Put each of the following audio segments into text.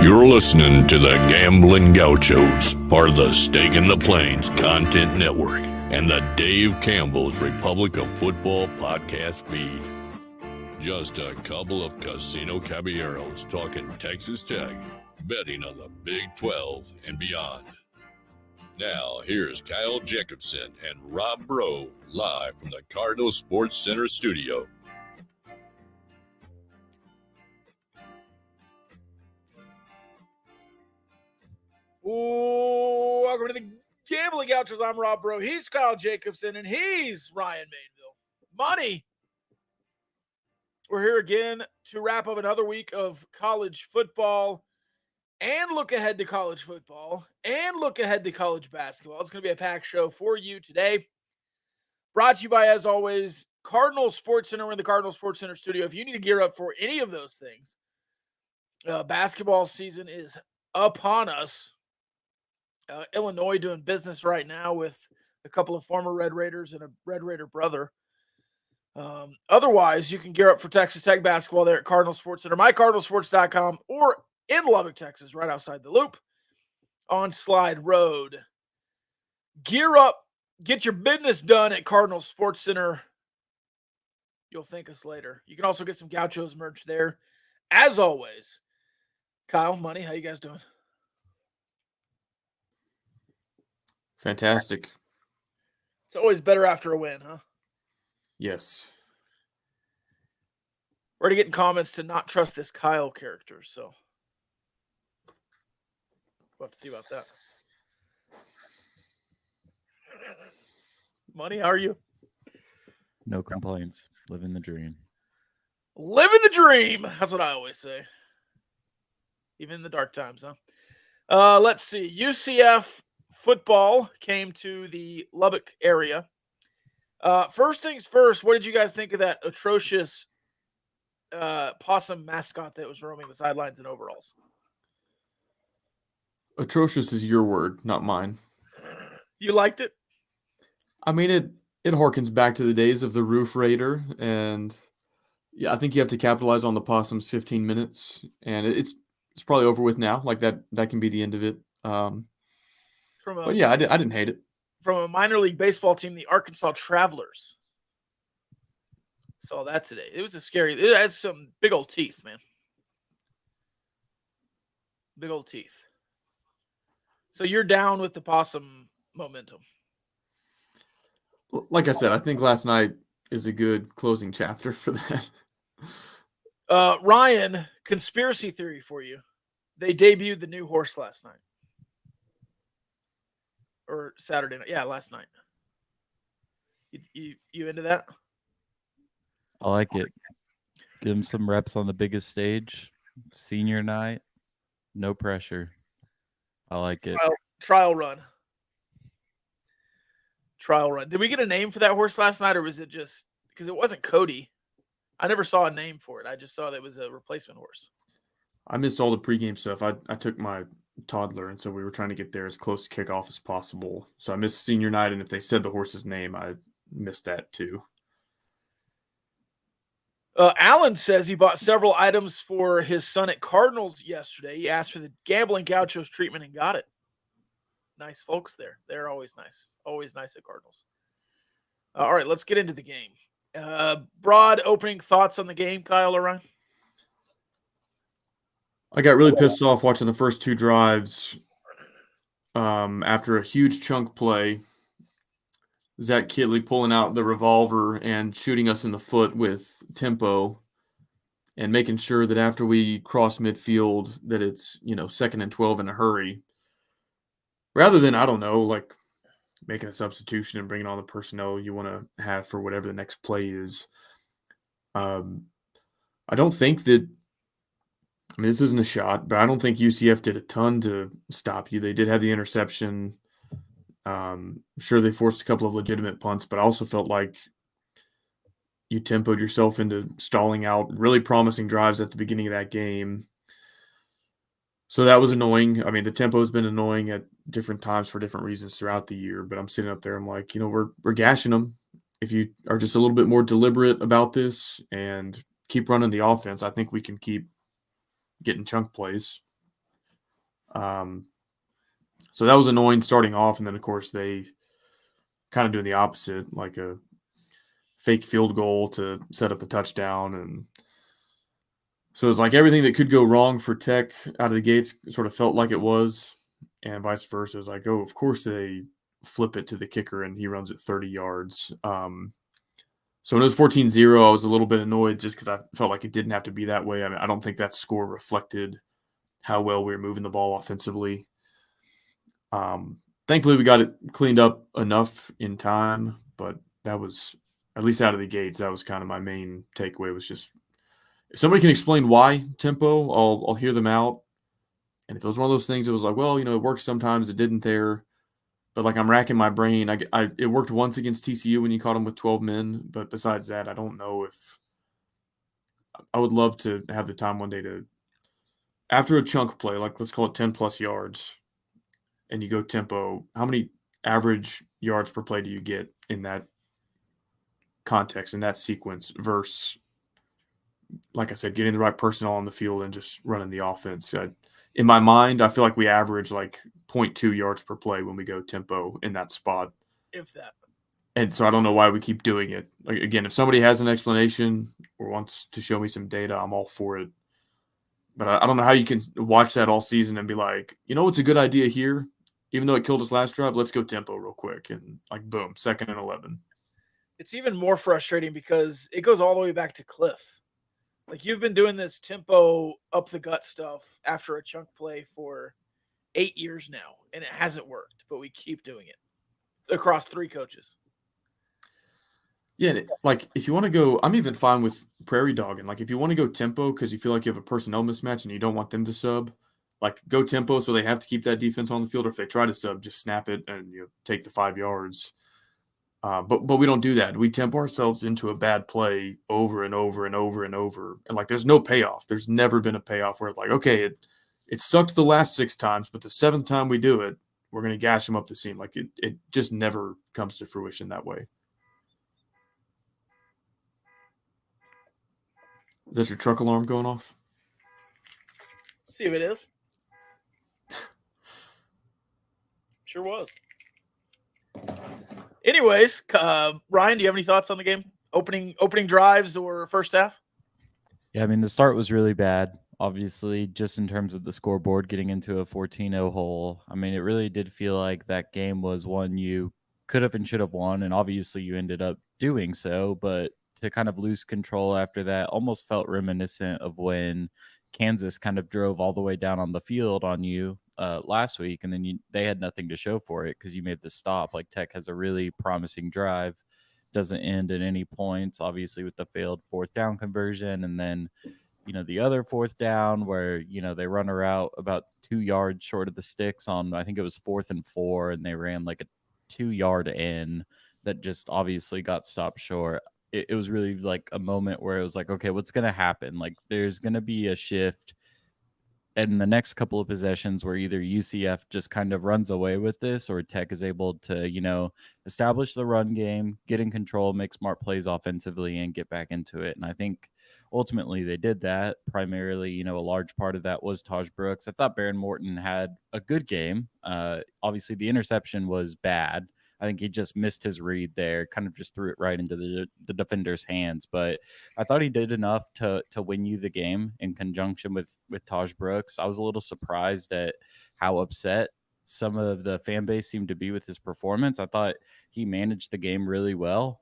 You're listening to the Gambling Gauchos, part of the Stake in the Plains Content Network, and the Dave Campbell's Republic of Football podcast feed. Just a couple of casino caballeros talking Texas Tech, betting on the Big 12 and beyond. Now, here's Kyle Jacobson and Rob Bro, live from the Cardinal Sports Center studio. Ooh, welcome to the Gambling Gauchos. I'm Rob Bro. He's Kyle Jacobson, and he's Ryan Mainville. Money. We're here again to wrap up another week of college football and look ahead to college football and look ahead to college basketball. It's going to be a packed show for you today. Brought to you by, as always, Cardinal Sports Center. We're in the Cardinal Sports Center studio. If you need to gear up for any of those things, basketball season is upon us. Illinois doing business right now with a couple of former Red Raiders and a Red Raider brother. Otherwise, you can gear up for Texas Tech basketball there at Cardinal Sports Center, mycardinalsports.com, or in Lubbock, Texas, right outside the loop on Slide Road. Gear up, get your business done at Cardinal Sports Center. You'll thank us later. You can also get some Gauchos merch there. As always, Kyle, Money, how you guys doing? Fantastic. It's always better after a win, huh? Yes. We're already getting comments to not trust this Kyle character, so we'll have to see about that. Money, how are you? No complaints. Living the dream. Living the dream. That's what I always say. Even in the dark times, huh? Let's see. UCF football came to the Lubbock area. First things first, what did you guys think of that atrocious possum mascot that was roaming the sidelines in overalls? Atrocious is your word, not mine. You liked it? I mean, it harkens back to the days of the Roof Raider, and yeah, I think you have to capitalize on the possum's 15 minutes, and it's probably over with now. Like that can be the end of it. But yeah, I didn't hate it. From a minor league baseball team, the Arkansas Travelers. Saw that today. It was a scary. It has some big old teeth, man. Big old teeth. So you're down with the possum momentum. Like I said, I think last night is a good closing chapter for that. Ryan, conspiracy theory for you. They debuted the new horse last night. Or Saturday night. Yeah, last night. You into that? I like it. Give them some reps on the biggest stage. Senior night. No pressure. I like it. Trial run. Did we get a name for that horse last night, or was it just because it wasn't Cody? I never saw a name for it. I just saw that it was a replacement horse. I missed all the pregame stuff. I took my toddler, and so we were trying to get there as close to kickoff as possible. So I missed senior night, and if they said the horse's name, I missed that too. Alan says he bought several items for his son at Cardinals yesterday. He asked for the Gambling Gauchos treatment and got it. Nice folks there. They're always nice. Always nice at Cardinals. All right, let's get into the game. Broad opening thoughts on the game, Kyle or Ryan? I got really pissed off watching the first two drives after a huge chunk play. Zach Kitley pulling out the revolver and shooting us in the foot with tempo and making sure that after we cross midfield that it's, 2nd and 12 in a hurry. Rather than, I don't know, like making a substitution and bringing on the personnel you want to have for whatever the next play is. I don't think that – I mean, this isn't a shot, but I don't think UCF did a ton to stop you. They did have the interception. Sure, they forced a couple of legitimate punts, but I also felt like you tempoed yourself into stalling out really promising drives at the beginning of that game. So that was annoying. I mean, the tempo has been annoying at different times for different reasons throughout the year, but I'm sitting up there, I'm like, we're gashing them. If you are just a little bit more deliberate about this and keep running the offense, I think we can keep getting chunk plays. So that was annoying starting off, and then of course they kind of doing the opposite, like a fake field goal to set up a touchdown, and so it's like everything that could go wrong for Tech out of the gates sort of felt like it was, and vice versa. It was like, oh, of course they flip it to the kicker and he runs it 30 yards. So when it was 14-0, I was a little bit annoyed just because I felt like it didn't have to be that way. I mean, I don't think that score reflected how well we were moving the ball offensively. Thankfully, we got it cleaned up enough in time, but that was, at least out of the gates, that was kind of my main takeaway, was just, if somebody can explain why tempo, I'll hear them out. And if it was one of those things, it was like, well, it works sometimes, it didn't there. But like, I'm racking my brain. It worked once against TCU when you caught them with 12 men, but besides that, I don't know if I would love to have the time one day to, after a chunk play, like let's call it 10 plus yards, and you go tempo, how many average yards per play do you get in that context, in that sequence, versus, like I said, getting the right personnel on the field and just running the offense? In my mind, I feel like we average like 0.2 yards per play when we go tempo in that spot. If that. And so I don't know why we keep doing it. Like, again, if somebody has an explanation or wants to show me some data, I'm all for it. But I don't know how you can watch that all season and be like, what's a good idea here? Even though it killed us last drive, let's go tempo real quick. And like, boom, 2nd and 11. It's even more frustrating because it goes all the way back to Cliff. Like, you've been doing this tempo up the gut stuff after a chunk play for 8 years now, and it hasn't worked, but we keep doing it across 3 coaches. Yeah, like if you want to go, I'm even fine with prairie dogging. Like if you want to go tempo because you feel like you have a personnel mismatch and you don't want them to sub, like go tempo so they have to keep that defense on the field. Or if they try to sub, just snap it and take the 5 yards. But we don't do that. We tempo ourselves into a bad play over and over and over and over. And like there's no payoff. There's never been a payoff where it's like, okay, it sucked the last 6 times, but the 7th time we do it, we're going to gash them up the seam. Like it just never comes to fruition that way. Is that your truck alarm going off? See if it is. Sure was. Anyways, Ryan, do you have any thoughts on the game? Opening drives or first half? Yeah, I mean, the start was really bad, obviously, just in terms of the scoreboard getting into a 14-0 hole. I mean, it really did feel like that game was one you could have and should have won, and obviously you ended up doing so, but to kind of lose control after that almost felt reminiscent of when Kansas kind of drove all the way down on the field on you last week, and then they had nothing to show for it because you made the stop. Like, Tech has a really promising drive, doesn't end at any points, obviously with the failed 4th down conversion, and then the other 4th down where they run her out about 2 yards short of the sticks on, I think it was 4th and 4, and they ran like a 2-yard in that just obviously got stopped short. It was really like a moment where it was like, okay, what's going to happen? Like, there's going to be a shift in the next couple of possessions where either UCF just kind of runs away with this, or Tech is able to, establish the run game, get in control, make smart plays offensively, and get back into it. And I think ultimately they did that. Primarily, a large part of that was Taj Brooks. I thought Baron Morton had a good game. Obviously, the interception was bad. I think he just missed his read there, kind of just threw it right into the defender's hands. But I thought he did enough to win you the game in conjunction with Taj Brooks. I was a little surprised at how upset some of the fan base seemed to be with his performance. I thought he managed the game really well,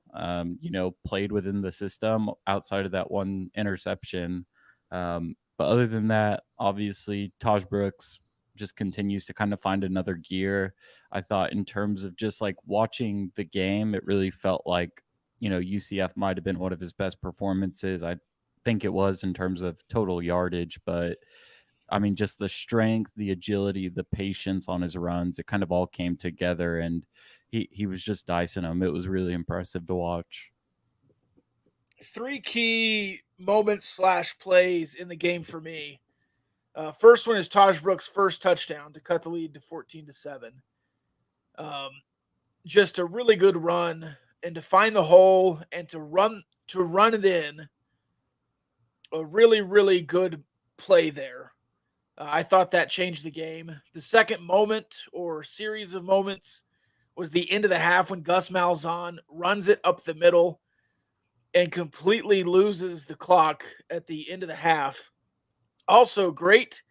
played within the system outside of that one interception. But other than that, obviously, Taj Brooks just continues to kind of find another gear. I thought in terms of just like watching the game, it really felt like, UCF might have been one of his best performances. I think it was in terms of total yardage, but I mean, just the strength, the agility, the patience on his runs, it kind of all came together, and he was just dicing them. It was really impressive to watch. 3 key moments / plays in the game for me. First one is Taj Brooks' first touchdown to cut the lead to 14-7. Just a really good run, and to find the hole and to run it in. A really, really good play there. I thought that changed the game. The second moment or series of moments was the end of the half when Gus Malzahn runs it up the middle and completely loses the clock at the end of the half. Also, great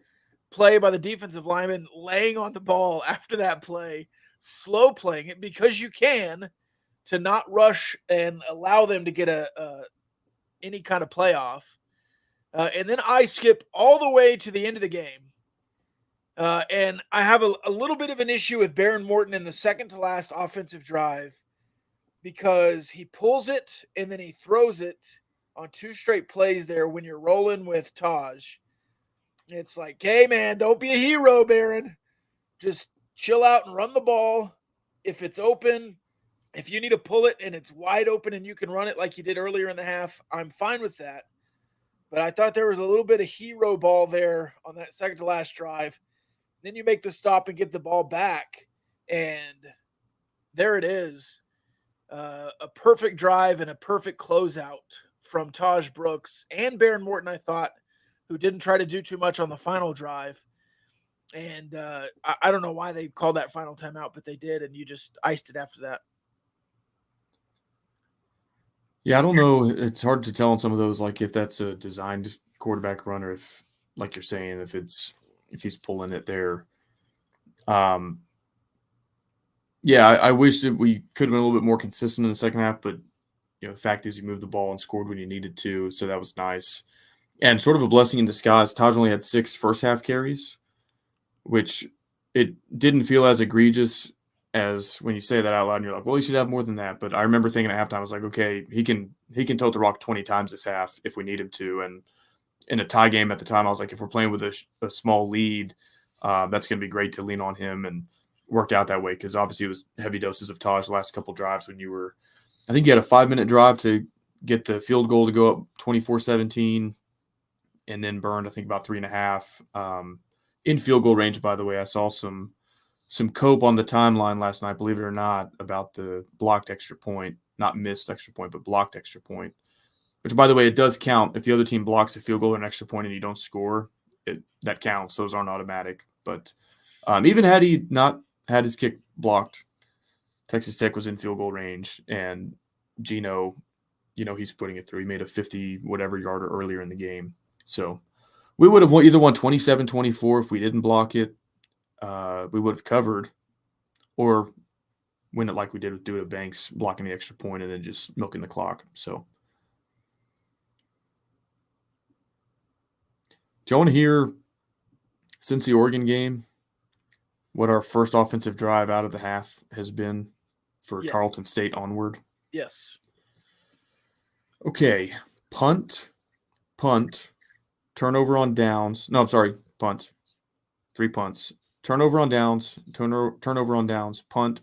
play by the defensive lineman laying on the ball after that play, slow playing it because you can, to not rush and allow them to get any kind of playoff. And then I skip all the way to the end of the game. And I have a little bit of an issue with Baron Morton in the second to last offensive drive because he pulls it and then he throws it on 2 straight plays there when you're rolling with Taj. It's like, hey, man, don't be a hero, Baron. Just chill out and run the ball. If it's open, if you need to pull it and it's wide open and you can run it like you did earlier in the half, I'm fine with that. But I thought there was a little bit of hero ball there on that second to last drive. Then you make the stop and get the ball back, and there it is. A perfect drive and a perfect closeout from Taj Brooks and Baron Morton, I thought, who didn't try to do too much on the final drive. And I don't know why they called that final timeout, but they did, and you just iced it after that. Yeah, I don't know. It's hard to tell on some of those, like if that's a designed quarterback run or if, like you're saying, if he's pulling it there. Yeah, I wish that we could have been a little bit more consistent in the second half, but the fact is you moved the ball and scored when you needed to, so that was nice. And sort of a blessing in disguise, Taj only had 6 first half carries, which it didn't feel as egregious as when you say that out loud and you're like, well, he should have more than that. But I remember thinking at halftime, I was like, okay, he can tote the rock 20 times this half if we need him to. And in a tie game at the time, I was like, if we're playing with a small lead, that's going to be great to lean on him, and worked out that way because obviously it was heavy doses of Taj the last couple drives when I think you had a 5-minute drive to get the field goal to go up 24-17 and then burned, I think, about 3.5. In field goal range, by the way. I saw some cope on the timeline last night, believe it or not, about the blocked extra point, not missed extra point, but blocked extra point, which, by the way, it does count. If the other team blocks a field goal or an extra point and you don't score, that counts. Those aren't automatic. But even had he not had his kick blocked, Texas Tech was in field goal range, and Gino, he's putting it through. He made a 50-whatever yarder earlier in the game. So we would have either won 27-24 if we didn't block it. We would have covered, or win it like we did with Duda Banks, blocking the extra point and then just milking the clock. So do you want to hear, since the Oregon game, what our first offensive drive out of the half has been for Tarleton State onward? Yes. Okay. Punt, turnover on downs. No, I'm sorry. Punt. 3 punts. Turnover on downs, turnover on downs, punt.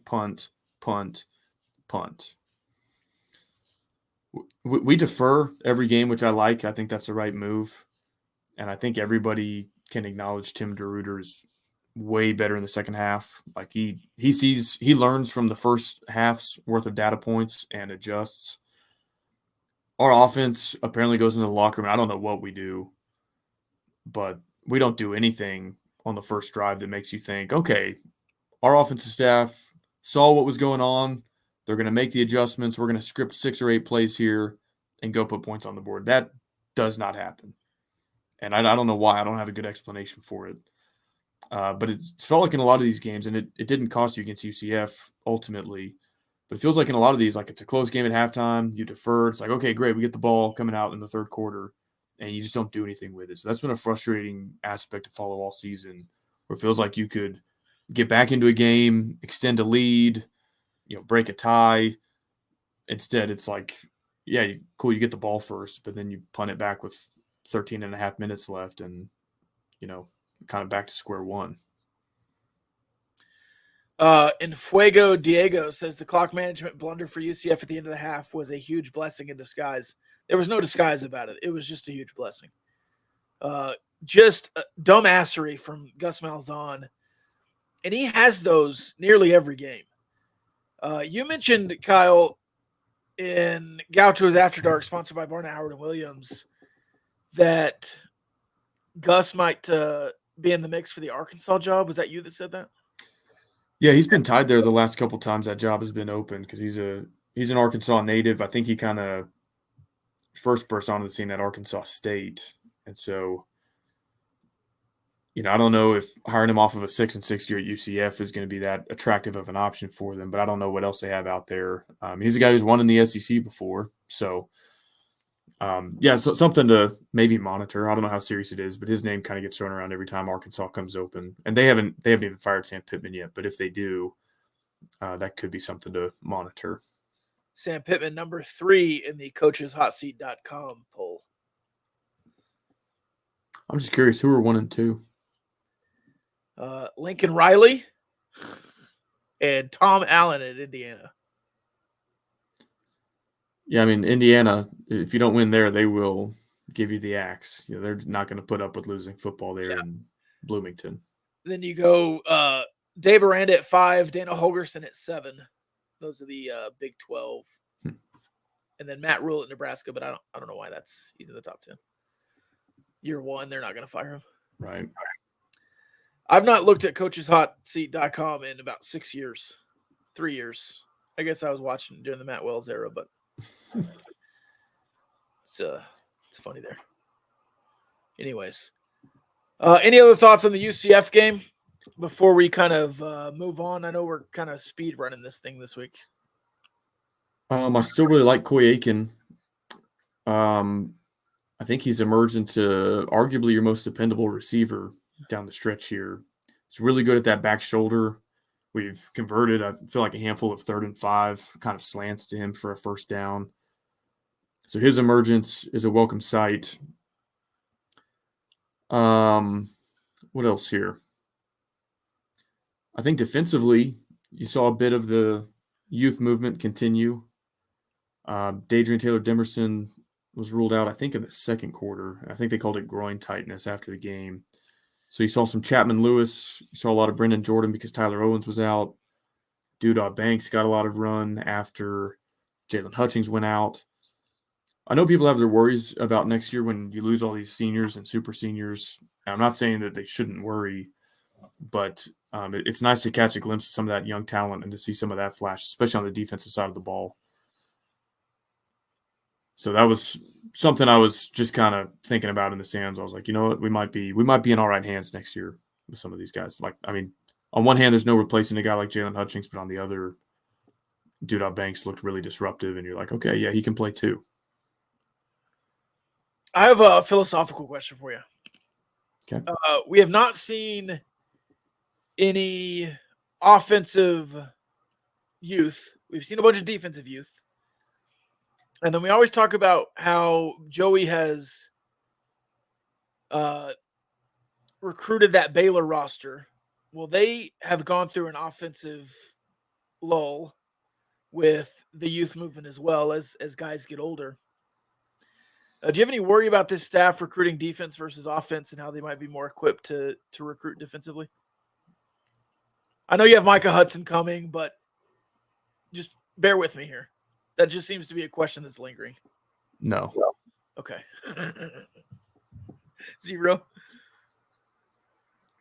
We defer every game, which I like. I think that's the right move. And I think everybody can acknowledge Tim DeRuyter is way better in the second half. Like he learns from the first half's worth of data points and adjusts. Our offense apparently goes into the locker room. I don't know what we do, but we don't do anything on the first drive that makes you think, okay, our offensive staff saw what was going on. They're going to make the adjustments. We're going to script 6 or 8 plays here and go put points on the board. That does not happen. And I don't know why. I don't have a good explanation for it. But it's felt like in a lot of these games, and it didn't cost you against UCF ultimately, but it feels like in a lot of these, like it's a close game at halftime, you defer. It's like, okay, great, we get the ball coming out in the third quarter, and you just don't do anything with it. So that's been a frustrating aspect to follow all season, where it feels like you could get back into a game, extend a lead, break a tie. Instead, it's like, yeah, cool, you get the ball first, but then you punt it back with 13 and a half minutes left and, kind of back to square one. And Fuego Diego says the clock management blunder for UCF at the end of the half was a huge blessing in disguise. There was no disguise about it. It was just a huge blessing. Just dumbassery from Gus Malzahn. And he has those nearly every game. You mentioned, Kyle, in Gaucho's After Dark, sponsored by Barnett, Howard & Williams, that Gus might be in the mix for the Arkansas job. Was that you that said that? Yeah, he's been tied there the last couple times that job has been open because he's an Arkansas native. I think he kind of first burst onto the scene at Arkansas State, and so I don't know if hiring him off of a 6-6 year at UCF is going to be that attractive of an option for them. But I don't know what else they have out there. He's a guy who's won in the SEC before, so. So something to maybe monitor. I don't know how serious it is, but his name kind of gets thrown around every time Arkansas comes open, and they haven't even fired Sam Pittman yet. But if they do, that could be something to monitor. Sam Pittman, number 3 in the coacheshotseat.com poll. I'm just curious who are 1 and 2. Lincoln Riley and Tom Allen at Indiana. Yeah, I mean, Indiana, if you don't win there, they will give you the axe. They're not going to put up with losing football there in Bloomington. Then you go Dave Aranda at 5, Dana Holgerson at 7. Those are the Big 12. And then Matt Rule at Nebraska, but I don't know why he's in the top 10. Year 1, they're not going to fire him. Right. I've not looked at coacheshotseat.com in about 6 years, 3 years. I guess I was watching during the Matt Wells era, but it's funny there. Anyways, any other thoughts on the UCF game before we kind of move on? I know we're kind of speed running this thing this week. I still really like Coy Aiken. I think he's emerged into arguably your most dependable receiver down the stretch here. He's really good at that back shoulder. We've converted, I feel like, a handful of 3rd and 5 kind of slants to him for a first down. So his emergence is a welcome sight. What else here? I think defensively, you saw a bit of the youth movement continue. Dadrian Taylor-Demerson was ruled out, I think, in the second quarter. I think they called it groin tightness after the game. So you saw some Chapman Lewis. You saw a lot of Brendan Jordan because Tyler Owens was out. Doodah Banks got a lot of run after Jalen Hutchings went out. I know people have their worries about next year when you lose all these seniors and super seniors. I'm not saying that they shouldn't worry, but it's nice to catch a glimpse of some of that young talent and to see some of that flash, especially on the defensive side of the ball. So that was something I was just kind of thinking about in the sands. I was like, you know what, we might be in all right hands next year with some of these guys. Like, I mean, on one hand, there's no replacing a guy like Jalen Hutchings, but on the other, Doodah Banks looked really disruptive, and you're like, okay, yeah, he can play too. I have a philosophical question for you. Okay. We have not seen any offensive youth. We've seen a bunch of defensive youth. And then we always talk about how Joey has recruited that Baylor roster. Well, they have gone through an offensive lull with the youth movement as well as guys get older. Do you have any worry about this staff recruiting defense versus offense and how they might be more equipped to recruit defensively? I know you have Micah Hudson coming, but just bear with me here. That just seems to be a question that's lingering. No. Okay. 0?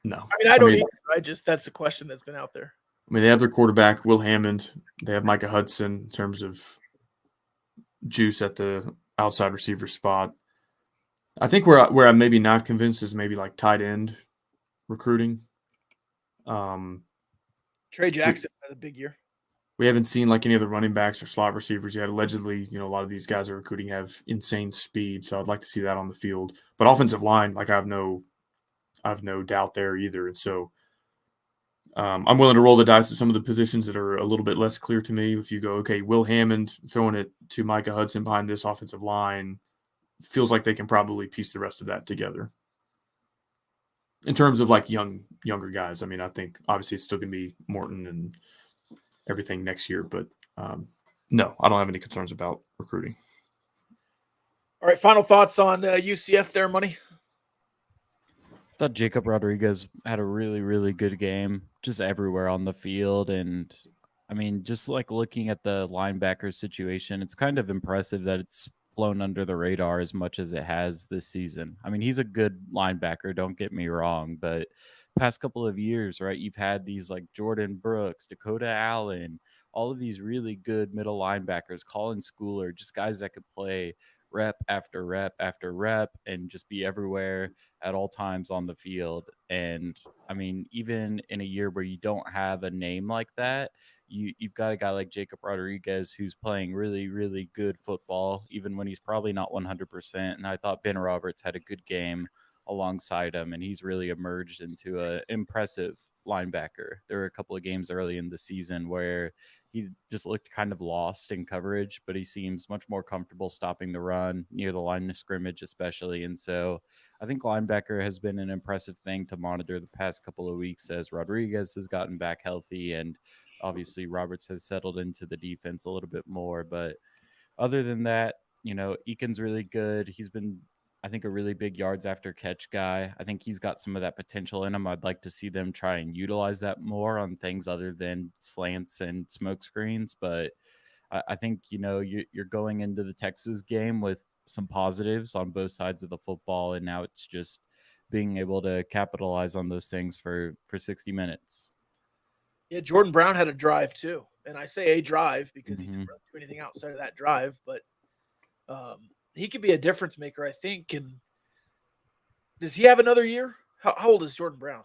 No. I mean, I don't either. That's a question that's been out there. I mean, they have their quarterback, Will Hammond. They have Micah Hudson in terms of juice at the outside receiver spot. I think where I'm maybe not convinced is maybe like tight end recruiting. Trey Jackson had a big year. We haven't seen like any of the running backs or slot receivers yet. Allegedly, a lot of these guys are recruiting have insane speed, so I'd like to see that on the field. But offensive line, like I have no doubt there either. And so I'm willing to roll the dice at some of the positions that are a little bit less clear to me. If you go, okay, Will Hammond throwing it to Micah Hudson behind this offensive line, feels like they can probably piece the rest of that together. In terms of like younger guys, I mean, I think obviously it's still going to be Morton and everything next year, but no, I don't have any concerns about recruiting. All right, final thoughts on UCF there, Money? I thought Jacob Rodriguez had a really, really good game just everywhere on the field. And I mean, just like looking at the linebacker situation, it's kind of impressive that it's flown under the radar as much as it has this season. I mean, he's a good linebacker, don't get me wrong, but past couple of years, right, you've had these like Jordan Brooks, Dakota Allen, all of these really good middle linebackers, Colin Schooler, just guys that could play rep after rep after rep and just be everywhere at all times on the field. And I mean, even in a year where you don't have a name like that, you've got a guy like Jacob Rodriguez who's playing really, really good football, even when he's probably not 100%. And I thought Ben Roberts had a good game alongside him, and he's really emerged into an impressive linebacker. There were a couple of games early in the season where he just looked kind of lost in coverage, but he seems much more comfortable stopping the run near the line of scrimmage, especially. And so I think linebacker has been an impressive thing to monitor the past couple of weeks as Rodriguez has gotten back healthy, and obviously Roberts has settled into the defense a little bit more. But other than that, Eakin's really good. He's been, I think, a really big yards after catch guy. I think he's got some of that potential in him. I'd like to see them try and utilize that more on things other than slants and smoke screens. But I think, you're going into the Texas game with some positives on both sides of the football. And now it's just being able to capitalize on those things for 60 minutes. Yeah, Jordan Brown had a drive too. And I say a drive because he didn't do anything outside of that drive. But he could be a difference maker, I think. And does he have another year? How old is Jordan Brown?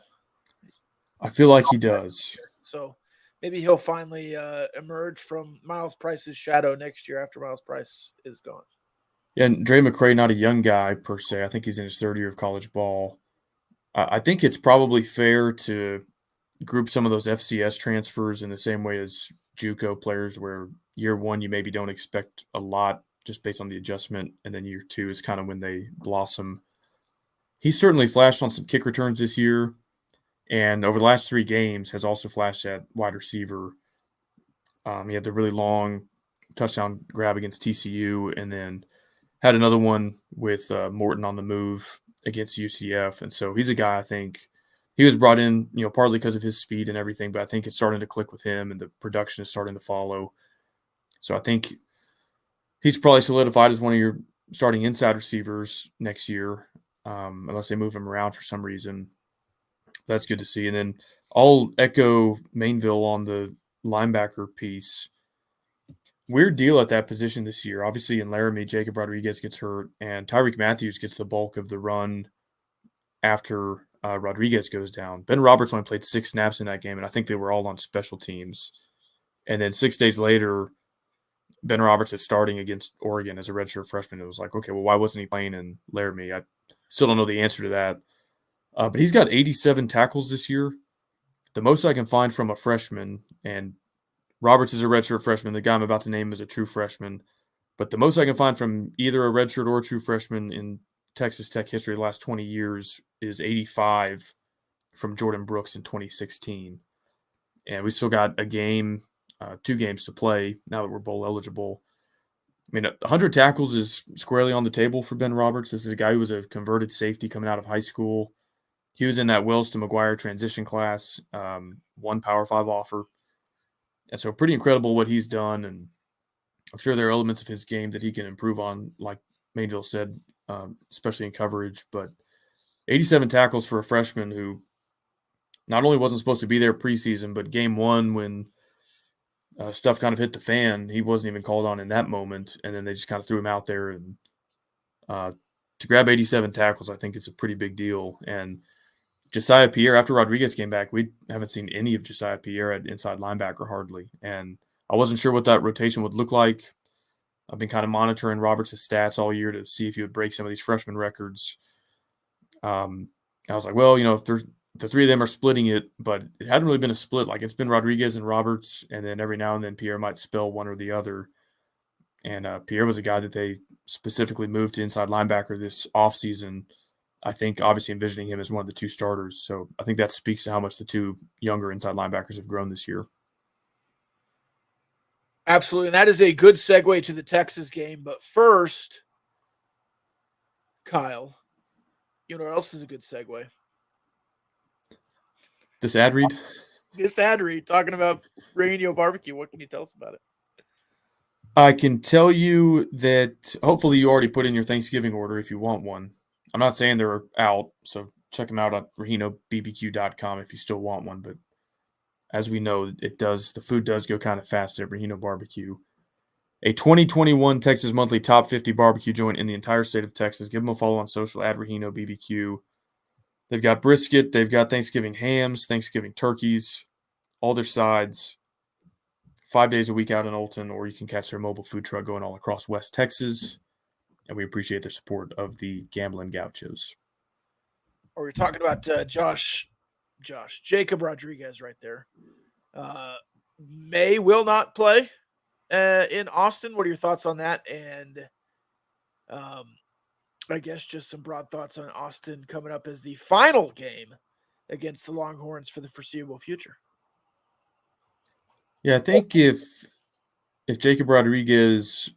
I feel like he does. So maybe he'll finally emerge from Miles Price's shadow next year after Miles Price is gone. Yeah, and Dre McCray, not a young guy per se. I think he's in his third year of college ball. I think it's probably fair to group some of those FCS transfers in the same way as JUCO players, where year one you maybe don't expect a lot just based on the adjustment, and then year two is kind of when they blossom. He certainly flashed on some kick returns this year, and over the last 3 games has also flashed at wide receiver. He had the really long touchdown grab against TCU, and then had another one with Morton on the move against UCF. And so he's a guy, I think, he was brought in, partly because of his speed and everything, but I think it's starting to click with him and the production is starting to follow. So I think he's probably solidified as one of your starting inside receivers next year, unless they move him around for some reason. That's good to see. And then I'll echo Mainville on the linebacker piece. Weird deal at that position this year. Obviously, in Laramie, Jacob Rodriguez gets hurt, and Tyreek Matthews gets the bulk of the run after Rodriguez goes down. Ben Roberts only played 6 snaps in that game, and I think they were all on special teams. And then 6 days later, Ben Roberts is starting against Oregon as a redshirt freshman. It was like, okay, well, why wasn't he playing in Laramie? I still don't know the answer to that. But he's got 87 tackles this year, the most I can find from a freshman. And Roberts is a redshirt freshman. The guy I'm about to name is a true freshman. But the most I can find from either a redshirt or a true freshman in Texas Tech history the last 20 years is 85 from Jordan Brooks in 2016. And we still got a game, 2 games to play now that we're bowl eligible. I mean, 100 tackles is squarely on the table for Ben Roberts. This is a guy who was a converted safety coming out of high school. He was in that Wells to McGuire transition class, 1 Power 5 offer. And so pretty incredible what he's done. And I'm sure there are elements of his game that he can improve on, like Mainville said, especially in coverage. But 87 tackles for a freshman who not only wasn't supposed to be there preseason, but game 1 when stuff kind of hit the fan, he wasn't even called on in that moment. And then they just kind of threw him out there. And to grab 87 tackles, I think is a pretty big deal. And Josiah Pierre, after Rodriguez came back, we haven't seen any of Josiah Pierre at inside linebacker hardly. And I wasn't sure what that rotation would look like. I've been kind of monitoring Roberts' stats all year to see if he would break some of these freshman records. I was like, well, if the 3 of them are splitting it, but it hadn't really been a split. Like, it's been Rodriguez and Roberts, and then every now and then Pierre might spell one or the other. And Pierre was a guy that they specifically moved to inside linebacker this offseason. I think obviously envisioning him as one of the 2 starters. So I think that speaks to how much the 2 younger inside linebackers have grown this year. Absolutely. And that is a good segue to the Texas game. But first, Kyle, you know what else is a good segue? This ad read? This ad read talking about Rainio Barbecue. What can you tell us about it? I can tell you that hopefully you already put in your Thanksgiving order if you want one. I'm not saying they're out, so check them out at RahinoBBQ.com if you still want one. But as we know, the food does go kind of fast at Rahino Barbecue. A 2021 Texas Monthly Top 50 barbecue joint in the entire state of Texas. Give them a follow on social at Rahino BBQ. They've got brisket, they've got Thanksgiving hams, Thanksgiving turkeys, all their sides. 5 days a week out in Olton, or you can catch their mobile food truck going all across West Texas. And we appreciate their support of the Gambling Gauchos. Or we're talking about Jacob Rodriguez right there. Will not play in Austin. What are your thoughts on that? And I guess just some broad thoughts on Austin coming up as the final game against the Longhorns for the foreseeable future. Yeah, I think if Jacob Rodriguez,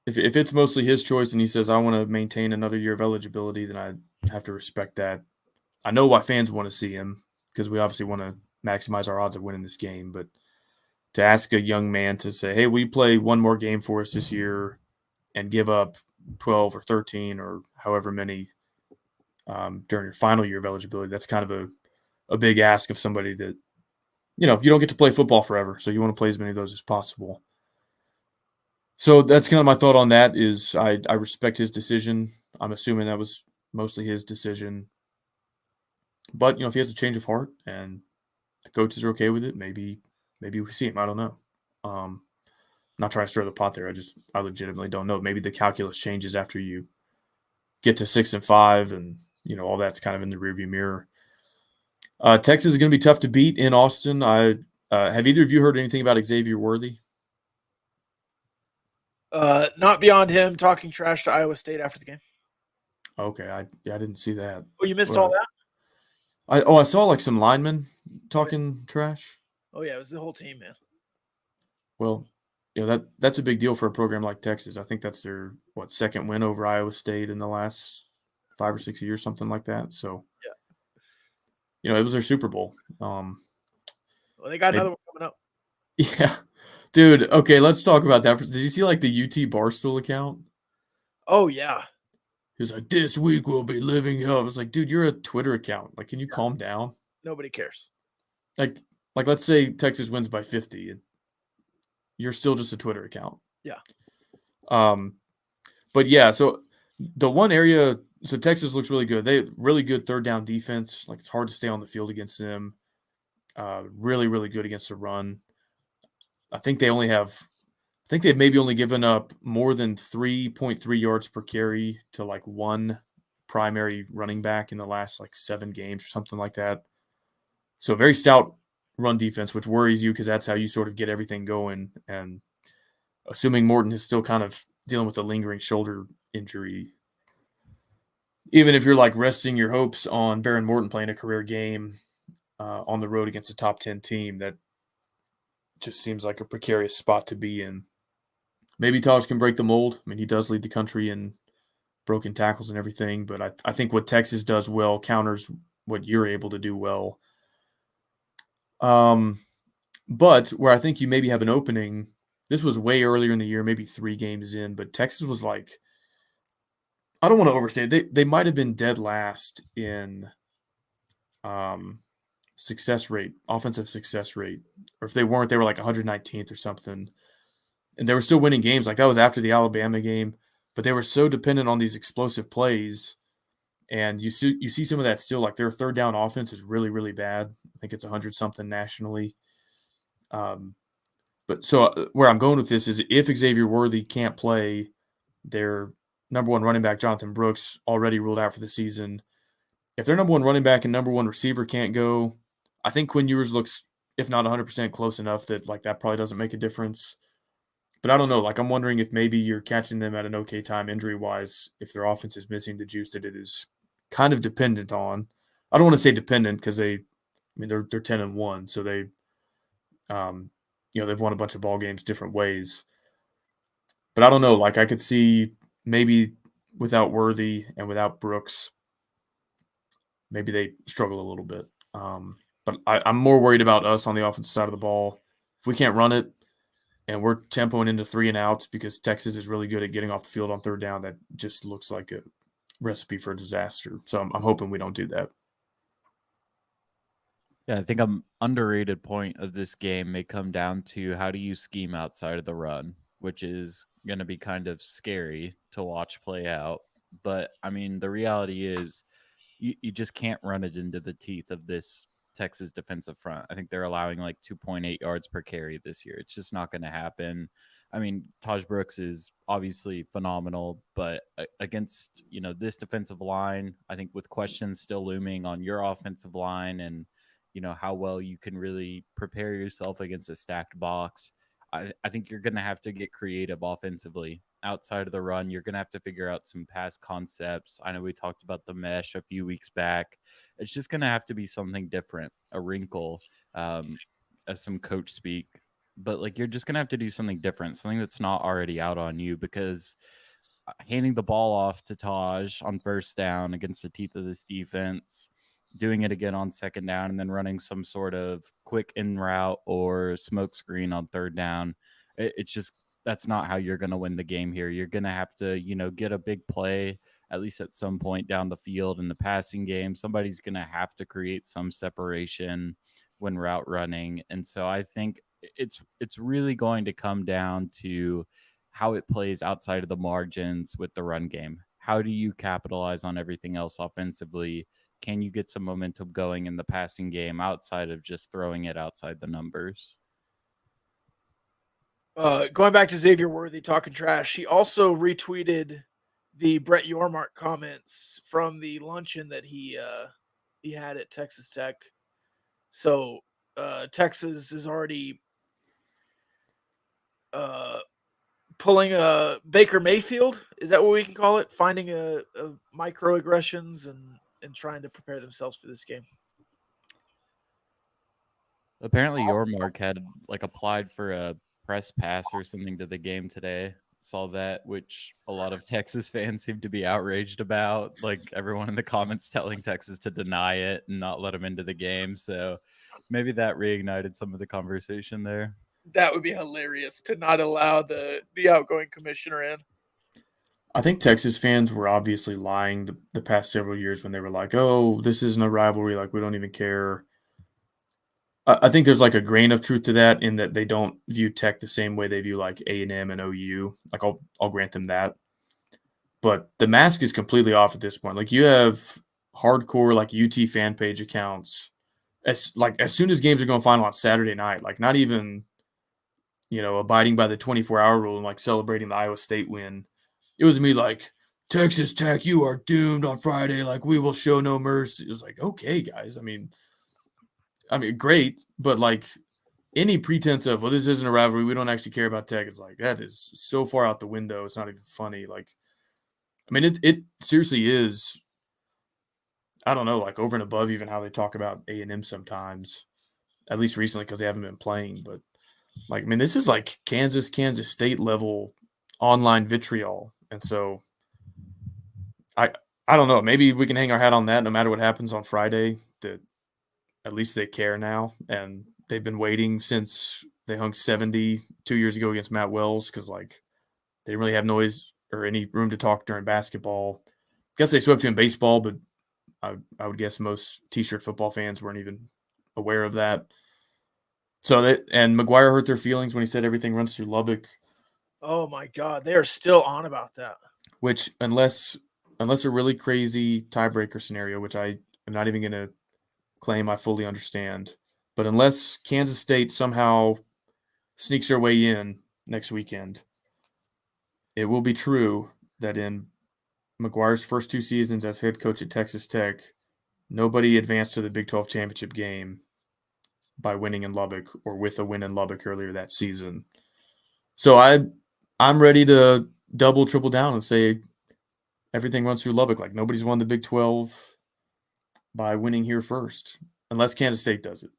if it's mostly his choice and he says, I want to maintain another year of eligibility, then I have to respect that. I know why fans want to see him because we obviously want to maximize our odds of winning this game. But to ask a young man to say, hey, will you play one more game for us this year and give up 12 or 13 or however many during your final year of eligibility, that's kind of a big ask of somebody that, you don't get to play football forever, so you want to play as many of those as possible. So that's kind of my thought on that is I respect his decision. I'm assuming that was mostly his decision. But, if he has a change of heart and the coaches are okay with it, maybe we see him. I don't know. Not trying to stir the pot there. I legitimately don't know. Maybe the calculus changes after you get to 6-5 and, all that's kind of in the rearview mirror. Texas is going to be tough to beat in Austin. Have either of you heard anything about Xavier Worthy? Not beyond him talking trash to Iowa State after the game. Okay, I didn't see that. Oh, you missed all that? I saw like some linemen talking trash. Oh yeah, it was the whole team, man. Well, that's a big deal for a program like Texas. I think that's their second win over Iowa State in the last 5 or 6 years, something like that. So yeah. It was their Super Bowl. Well, they got another one coming up. Yeah. Dude, okay, let's talk about that. Did you see like the UT Barstool account? Oh, yeah. He was like, this week we'll be living up. I was like, dude, you're a Twitter account. Like, can you calm down? Nobody cares. Like let's say Texas wins by 50. You're still just a Twitter account. Yeah. But yeah, so the one area, so Texas looks really good. They have really good third down defense. Like it's hard to stay on the field against them. Really, really good against the run. I think they've maybe only given up more than 3.3 yards per carry to like one primary running back in the last like 7 games or something like that. So very stout run defense, which worries you because that's how you sort of get everything going. And assuming Morton is still kind of dealing with a lingering shoulder injury, even if you're like resting your hopes on Baron Morton playing a career game on the road against a top 10 team, that just seems like a precarious spot to be in. Maybe Taj can break the mold. I mean, he does lead the country in broken tackles and everything, but I think what Texas does well counters what you're able to do well. But where I think you maybe have an opening, this was way earlier in the year, maybe 3 games in, but Texas was like, I don't want to overstate it. They might have been dead last in success rate, offensive success rate. Or if they weren't, they were like 119th or something. And they were still winning games. Like that was after the Alabama game. But they were so dependent on these explosive plays. And you see some of that still. Like their third down offense is really, really bad. I think it's 100-something nationally. But so where I'm going with this is if Xavier Worthy can't play, their number 1 running back, Jonathan Brooks, already ruled out for the season. If their number 1 running back and number 1 receiver can't go, I think Quinn Ewers looks, if not 100% close enough that like that probably doesn't make a difference. But I don't know. Like I'm wondering if maybe you're catching them at an okay time injury-wise, if their offense is missing the juice that it is kind of dependent on. I don't want to say dependent because they're 10-1, so they, they've won a bunch of ball games different ways. But I don't know. Like I could see maybe without Worthy and without Brooks, maybe they struggle a little bit. But I'm more worried about us on the offensive side of the ball. If we can't run it, and we're tempoing into 3 and outs because Texas is really good at getting off the field on third down, that just looks like a recipe for disaster. So I'm hoping we don't do that. Yeah, I think an underrated point of this game may come down to how do you scheme outside of the run, which is going to be kind of scary to watch play out. But I mean, the reality is you just can't run it into the teeth of this Texas defensive front. I think they're allowing like 2.8 yards per carry this year. It's just not going to happen. I mean, Taj Brooks is obviously phenomenal, but against, this defensive line, I think with questions still looming on your offensive line and, how well you can really prepare yourself against a stacked box, I think you're going to have to get creative offensively. Outside of the run, you're going to have to figure out some pass concepts. I know we talked about the mesh a few weeks back. It's just going to have to be something different, a wrinkle, as some coach speak. But like, you're just going to have to do something different, something that's not already out on you, because handing the ball off to Taj on first down against the teeth of this defense, doing it again on second down, and then running some sort of quick in route or smoke screen on third down, it's just, that's not how you're going to win the game here. You're going to have to, get a big play at least at some point down the field in the passing game. Somebody's going to have to create some separation when route running. And so I think it's really going to come down to how it plays outside of the margins with the run game. How do you capitalize on everything else offensively? Can you get some momentum going in the passing game outside of just throwing it outside the numbers? Going back to Xavier Worthy talking trash, he also retweeted the Brett Yormark comments from the luncheon that he had at Texas Tech. So Texas is already pulling a Baker Mayfield. Is that what we can call it? Finding a microaggressions and trying to prepare themselves for this game. Apparently Yormark had like applied for a press pass or something to the game today. Saw that, which a lot of Texas fans seem to be outraged about. Like everyone in the comments telling Texas to deny it and not let him into the game. So maybe that reignited some of the conversation there. That would be hilarious to not allow the outgoing commissioner in. I think Texas fans were obviously lying the past several years when they were like, oh, this isn't a rivalry. Like, we don't even care. I think there's like a grain of truth to that, in that they don't view Tech the same way they view like A&M and OU. Like, I'll grant them that. But the mask is completely off at this point. Like, you have hardcore like UT fan page accounts as soon as games are going final on Saturday night, like not even, abiding by the 24-hour rule and like celebrating the Iowa State win. It was me like, Texas Tech, you are doomed on Friday. Like, we will show no mercy. It was like, okay, guys. I mean, great, but like any pretense of, well, this isn't a rivalry, we don't actually care about Tech, is like, that is so far out the window. It's not even funny. Like, I mean, it seriously is. I don't know, like over and above even how they talk about A&M sometimes, at least recently, because they haven't been playing. But like, I mean, this is like Kansas State level online vitriol, and so I don't know. Maybe we can hang our hat on that, no matter what happens on Friday. That at least they care now, and they've been waiting since they hung 70 2 years ago against Matt Wells, because like they didn't really have noise or any room to talk during basketball. I guess they swept you in baseball, but I would guess most T-shirt football fans weren't even aware of that. So and McGuire hurt their feelings when he said everything runs through Lubbock. Oh my God, they are still on about that. Which, unless a really crazy tiebreaker scenario, which I am not even going to claim I fully understand, but unless Kansas State somehow sneaks their way in next weekend, it will be true that in McGuire's first 2 seasons as head coach at Texas Tech, nobody advanced to the Big 12 championship game by winning in Lubbock or with a win in Lubbock earlier that season. So I'm ready to double, triple down and say everything runs through Lubbock. Like, nobody's won the Big 12 by winning here first, unless Kansas State does it.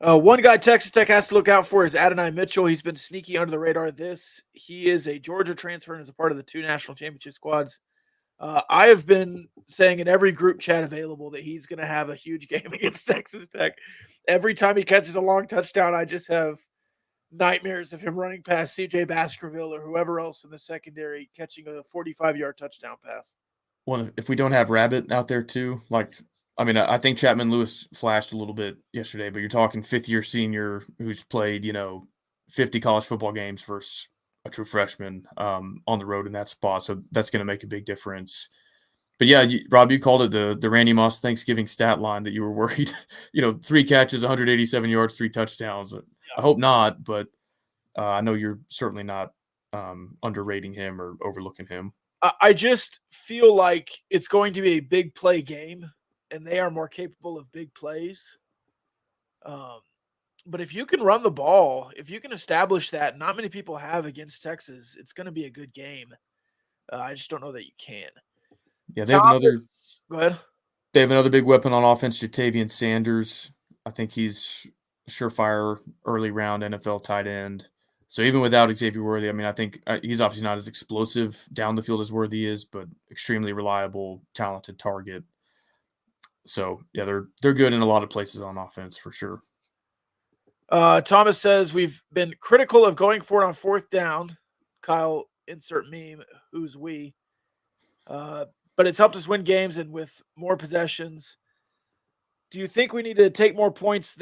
One guy Texas Tech has to look out for is Adonai Mitchell. He's been sneaky under the radar. He is a Georgia transfer and is a part of the 2 national championship squads. I have been saying in every group chat available that he's going to have a huge game against Texas Tech. Every time he catches a long touchdown, I just have nightmares of him running past CJ Baskerville or whoever else in the secondary catching a 45-yard touchdown pass. Well, if we don't have Rabbit out there too, I think Chapman Lewis flashed a little bit yesterday, but you're talking fifth-year senior who's played, 50 college football games versus a true freshman on the road in that spot. So that's going to make a big difference. But yeah, Rob, you called it the Randy Moss Thanksgiving stat line that you were worried, 3 catches, 187 yards, 3 touchdowns. Yeah. I hope not, but I know you're certainly not underrating him or overlooking him. I just feel like it's going to be a big play game, and they are more capable of big plays. But if you can run the ball, if you can establish that, not many people have against Texas, it's going to be a good game. I just don't know that you can. Yeah, they have Go ahead. They have another big weapon on offense, Jatavian Sanders. I think he's a surefire early round NFL tight end. So even without Xavier Worthy, I think he's obviously not as explosive down the field as Worthy is, but extremely reliable, talented target. So yeah, they're good in a lot of places on offense for sure. Thomas says we've been critical of going for it on 4th down. Kyle, insert meme. Who's we? But it's helped us win games and with more possessions. Do you think we need to take more points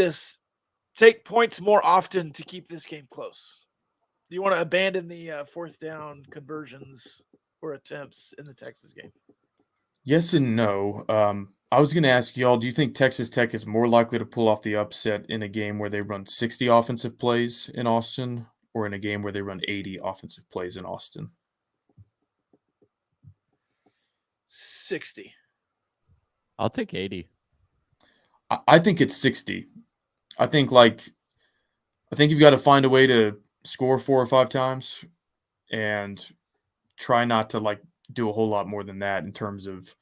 take points more often to keep this game close? Do you want to abandon the 4th down conversions or attempts in the Texas game? Yes and no. I was going to ask y'all, do you think Texas Tech is more likely to pull off the upset in a game where they run 60 offensive plays in Austin or in a game where they run 80 offensive plays in Austin? 60. I'll take 80. I think it's 60. I think you've got to find a way to score 4 or 5 times and try not to do a whole lot more than that in terms of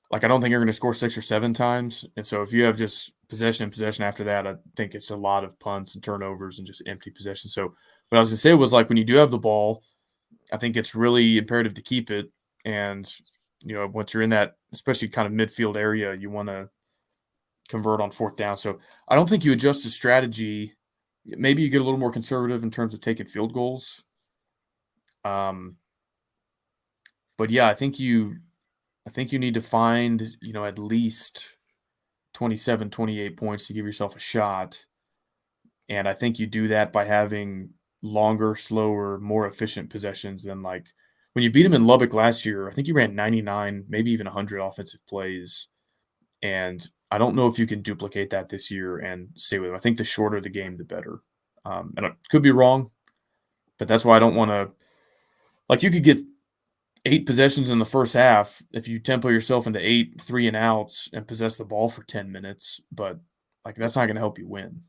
I don't think you're going to score 6 or 7 times. And so if you have just possession and possession after that, I think it's a lot of punts and turnovers and just empty possession. So what I was going to say was when you do have the ball, I think it's really imperative to keep it. And, once you're in that, especially kind of midfield area, you want to convert on 4th down. So I don't think you adjust the strategy. Maybe you get a little more conservative in terms of taking field goals. But yeah, I think you need to find, at least 27, 28 points to give yourself a shot. And I think you do that by having longer, slower, more efficient possessions than when you beat them in Lubbock last year. I think you ran 99, maybe even 100 offensive plays. And I don't know if you can duplicate that this year and stay with them. I think the shorter the game, the better. And I could be wrong, but that's why I don't want to you could get 8 possessions in the first half if you tempo yourself into 8 3-and-outs and possess the ball for 10 minutes, but that's not going to help you win.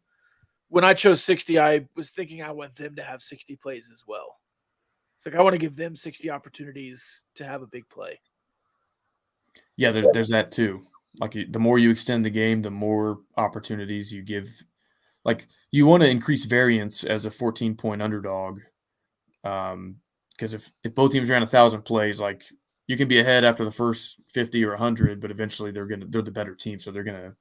When I chose 60, I was thinking I want them to have 60 plays as well. It's I want to give them 60 opportunities to have a big play. Yeah, there's that too. The more you extend the game, the more opportunities you give. You want to increase variance as a 14-point underdog. Because if both teams ran 1,000 plays, you can be ahead after the first 50 or 100, but eventually they're the better team, so they're gonna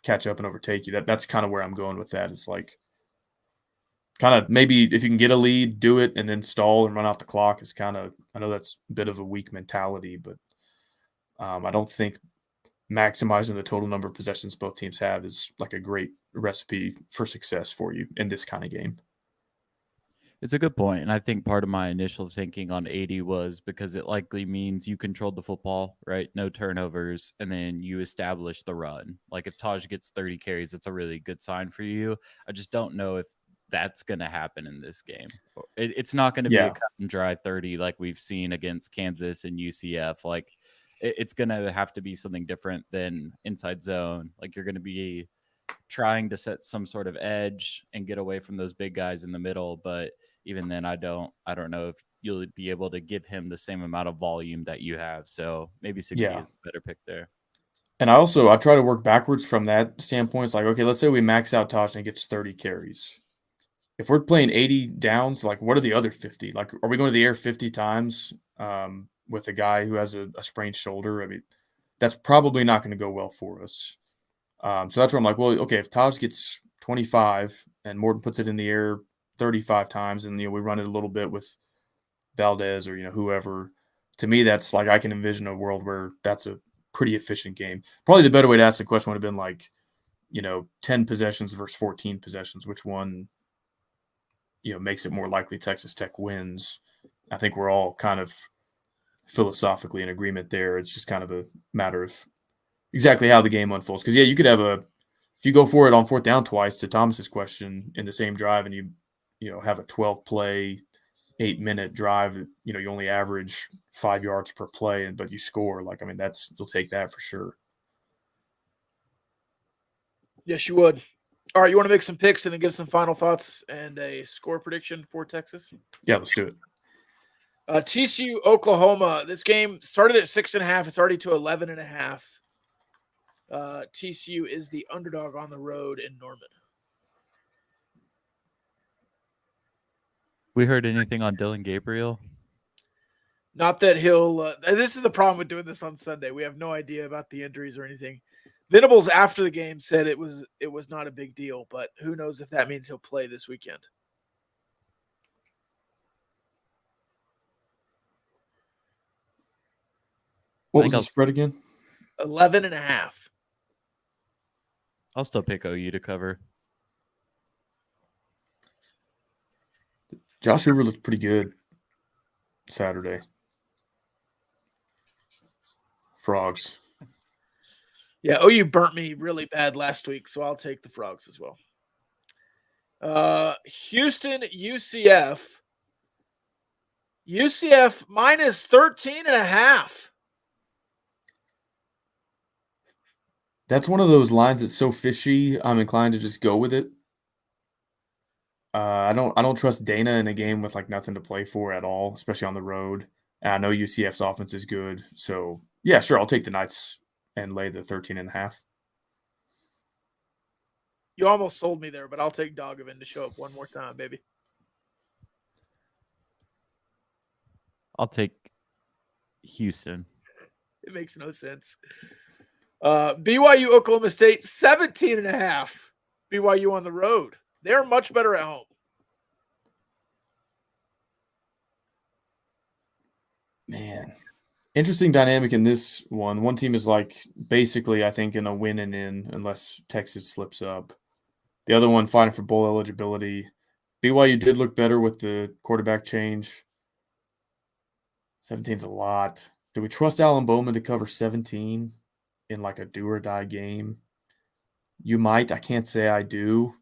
catch up and overtake you. That's kind of where I'm going with that. It's kind of maybe if you can get a lead, do it, and then stall and run out the clock is kind of. I know that's a bit of a weak mentality, but I don't think maximizing the total number of possessions both teams have is a great recipe for success for you in this kind of game. It's a good point. And I think part of my initial thinking on 80 was because it likely means you controlled the football, right? No turnovers. And then you establish the run. If Taj gets 30 carries, it's a really good sign for you. I just don't know if that's going to happen in this game. It's not going to be a cut and dry 30 like we've seen against Kansas and UCF. It's going to have to be something different than inside zone. You're going to be trying to set some sort of edge and get away from those big guys in the middle. But even then, I don't know if you'll be able to give him the same amount of volume that you have. So maybe 60 is a better pick there. And I try to work backwards from that standpoint. It's okay, let's say we max out Tosh and he gets 30 carries. If we're playing 80 downs, what are the other 50? Are we going to the air 50 times? with a guy who has a sprained shoulder, I mean, that's probably not going to go well for us. So that's where I'm like, well, okay, if Taj gets 25 and Morton puts it in the air 35 times and, we run it a little bit with Valdez or, whoever, to me, that's like I can envision a world where that's a pretty efficient game. Probably the better way to ask the question would have been like, 10 possessions versus 14 possessions, which one, makes it more likely Texas Tech wins. I think we're all kind of philosophically in agreement there. It's just kind of a matter of exactly how the game unfolds. Because, you could have if you go for it on fourth down twice, to Thomas's question, in the same drive, and you have a 12-play, 8-minute drive, you only average 5 yards per play, but you score. You'll take that for sure. Yes, you would. All right, you want to make some picks and then give some final thoughts and a score prediction for Texas? Yeah, let's do it. TCU, Oklahoma. This game started at 6.5. It's already to 11.5. TCU is the underdog on the road in Norman. We heard anything on Dylan Gabriel? Not that he'll this is the problem with doing this on Sunday. We have no idea about the injuries or anything. Venables after the game said it was not a big deal, but who knows if that means he'll play this weekend. What was the spread again? 11.5. I'll still pick OU to cover. Josh Hoover looked pretty good Saturday. Frogs. Yeah, OU burnt me really bad last week, so I'll take the Frogs as well. Houston, UCF. UCF minus 13.5. That's one of those lines that's so fishy, I'm inclined to just go with it. I don't trust Dana in a game with nothing to play for at all, especially on the road. And I know UCF's offense is good, so yeah, sure, I'll take the Knights and lay the 13.5. You almost sold me there, but I'll take Dogovan to show up one more time, baby. I'll take Houston. It makes no sense. BYU, Oklahoma State, 17.5. BYU on the road. They're much better at home. Man, interesting dynamic in this one. One team is basically, I think, in a win and in unless Texas slips up. The other one fighting for bowl eligibility. BYU did look better with the quarterback change. 17's a lot. Do we trust Alan Bowman to cover 17 in a do or die game? You might. I can't say I do.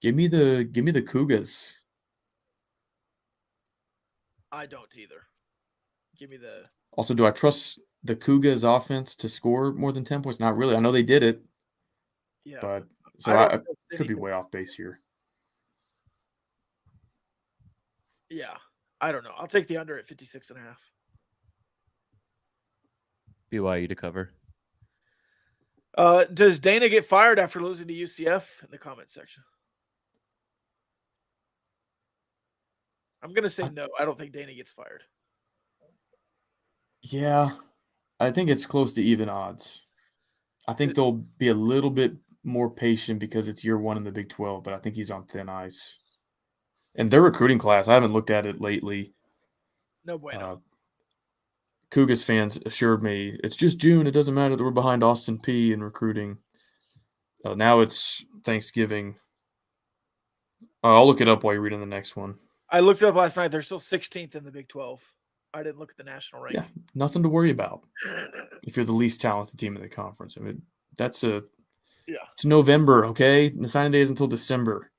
Give me the Cougars. I don't either. Give me the. Also, do I trust the Cougars offense to score more than 10 points? Not really. I know they did it. Yeah. But I could be way off base here. Yeah. I don't know. I'll take the under at 56.5. BYU to cover. Does Dana get fired after losing to UCF? In the comment section. I'm going to say no. I don't think Dana gets fired. Yeah, I think it's close to even odds. I think they'll be a little bit more patient because it's year one in the Big 12, but I think he's on thin ice. And their recruiting class, I haven't looked at it lately. No bueno. Cougars fans assured me it's just June. It doesn't matter that we're behind Austin Peay in recruiting. Now it's Thanksgiving. I'll look it up while you're reading the next one. I looked it up last night. They're still 16th in the Big 12. I didn't look at the national ranking. Yeah, nothing to worry about if you're the least talented team in the conference. I mean, it's November, okay? The signing day is until December.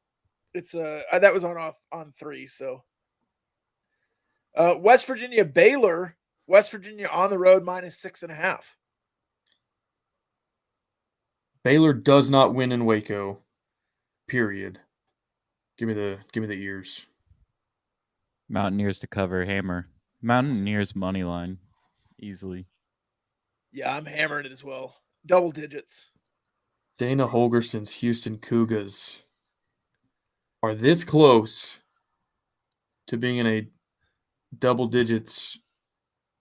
It's that was on 3, so West Virginia, Baylor. West Virginia on the road minus 6.5. Baylor does not win in Waco. Period. Give me the ears. Mountaineers to cover, hammer. Mountaineers money line, easily. Yeah, I'm hammering it as well. Double digits. Dana Holgerson's Houston Cougars are this close to being in a double digits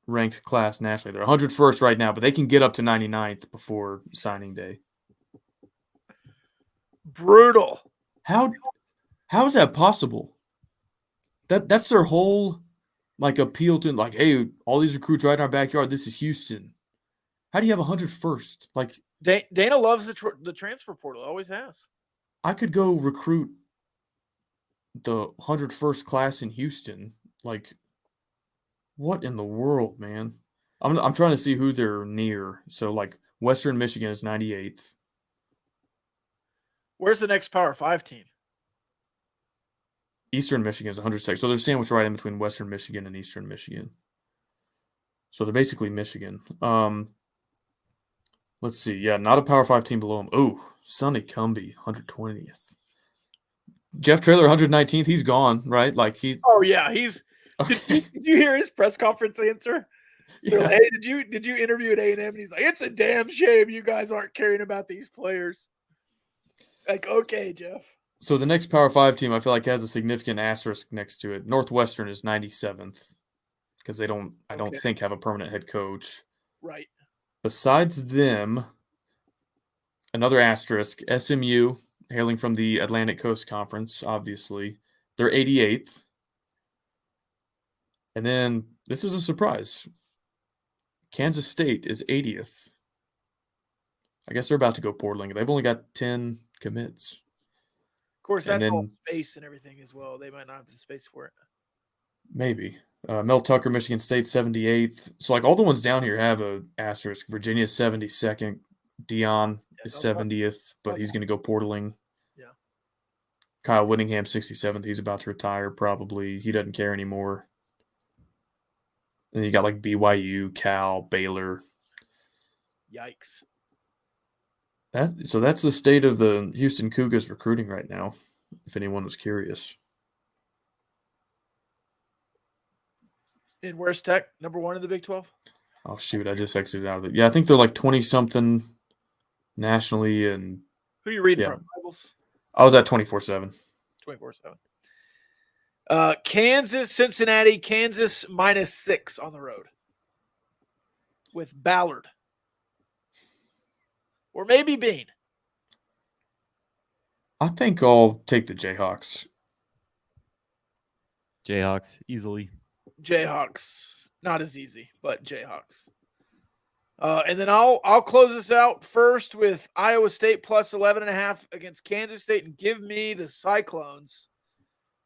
ranked class nationally. They're 101st right now, but they can get up to 99th before signing day. Brutal. How is that possible? That's their whole appeal to hey, all these recruits right in our backyard. This is Houston. How do you have 101st? Dana loves the transfer portal. Always has. I could go recruit the 101st class in Houston. What in the world, man? I'm trying to see who they're near. So Western Michigan is 98th. Where's the next Power 5 team? Eastern Michigan is 106th. So they're sandwiched right in between Western Michigan and Eastern Michigan. So they're basically Michigan. Let's see. Yeah, not a Power 5 team below them. Oh, Sonny Cumbie, 120th. Jeff Traylor, 119th. He's gone, right? Oh yeah, he's. Okay. Did you hear his press conference answer? They're Yeah. like, hey, did you interview at A&M? And he's like, it's a damn shame you guys aren't caring about these players. Okay, Jeff. So the next Power 5 team, I feel has a significant asterisk next to it. Northwestern is 97th because I don't think have a permanent head coach. Right. Besides them, another asterisk, SMU, hailing from the Atlantic Coast Conference, obviously. They're 88th. And then, this is a surprise. Kansas State is 80th. I guess they're about to go portaling. They've only got 10 commits. Of course, that's all space and everything as well. They might not have the space for it. Maybe. Mel Tucker, Michigan State, 78th. So, all the ones down here have a asterisk. Virginia is 72nd. Dion is 70th, but he's going to go portaling. Yeah. Kyle Whittingham, 67th. He's about to retire probably. He doesn't care anymore. And you got BYU, Cal, Baylor. Yikes. So that's the state of the Houston Cougars recruiting right now, if anyone was curious. And where's Tech? Number 1 in the Big 12? Oh, shoot. I just exited out of it. Yeah, I think they're 20-something nationally. And who are you reading from? Bibles? I was at 24/7. 24/7. Kansas, Cincinnati, Kansas -6 on the road with Ballard. Or maybe Bean. I think I'll take the Jayhawks. Jayhawks, easily. Jayhawks. Not as easy, but Jayhawks. And then I'll close this out first with Iowa State plus 11.5 against Kansas State, and give me the Cyclones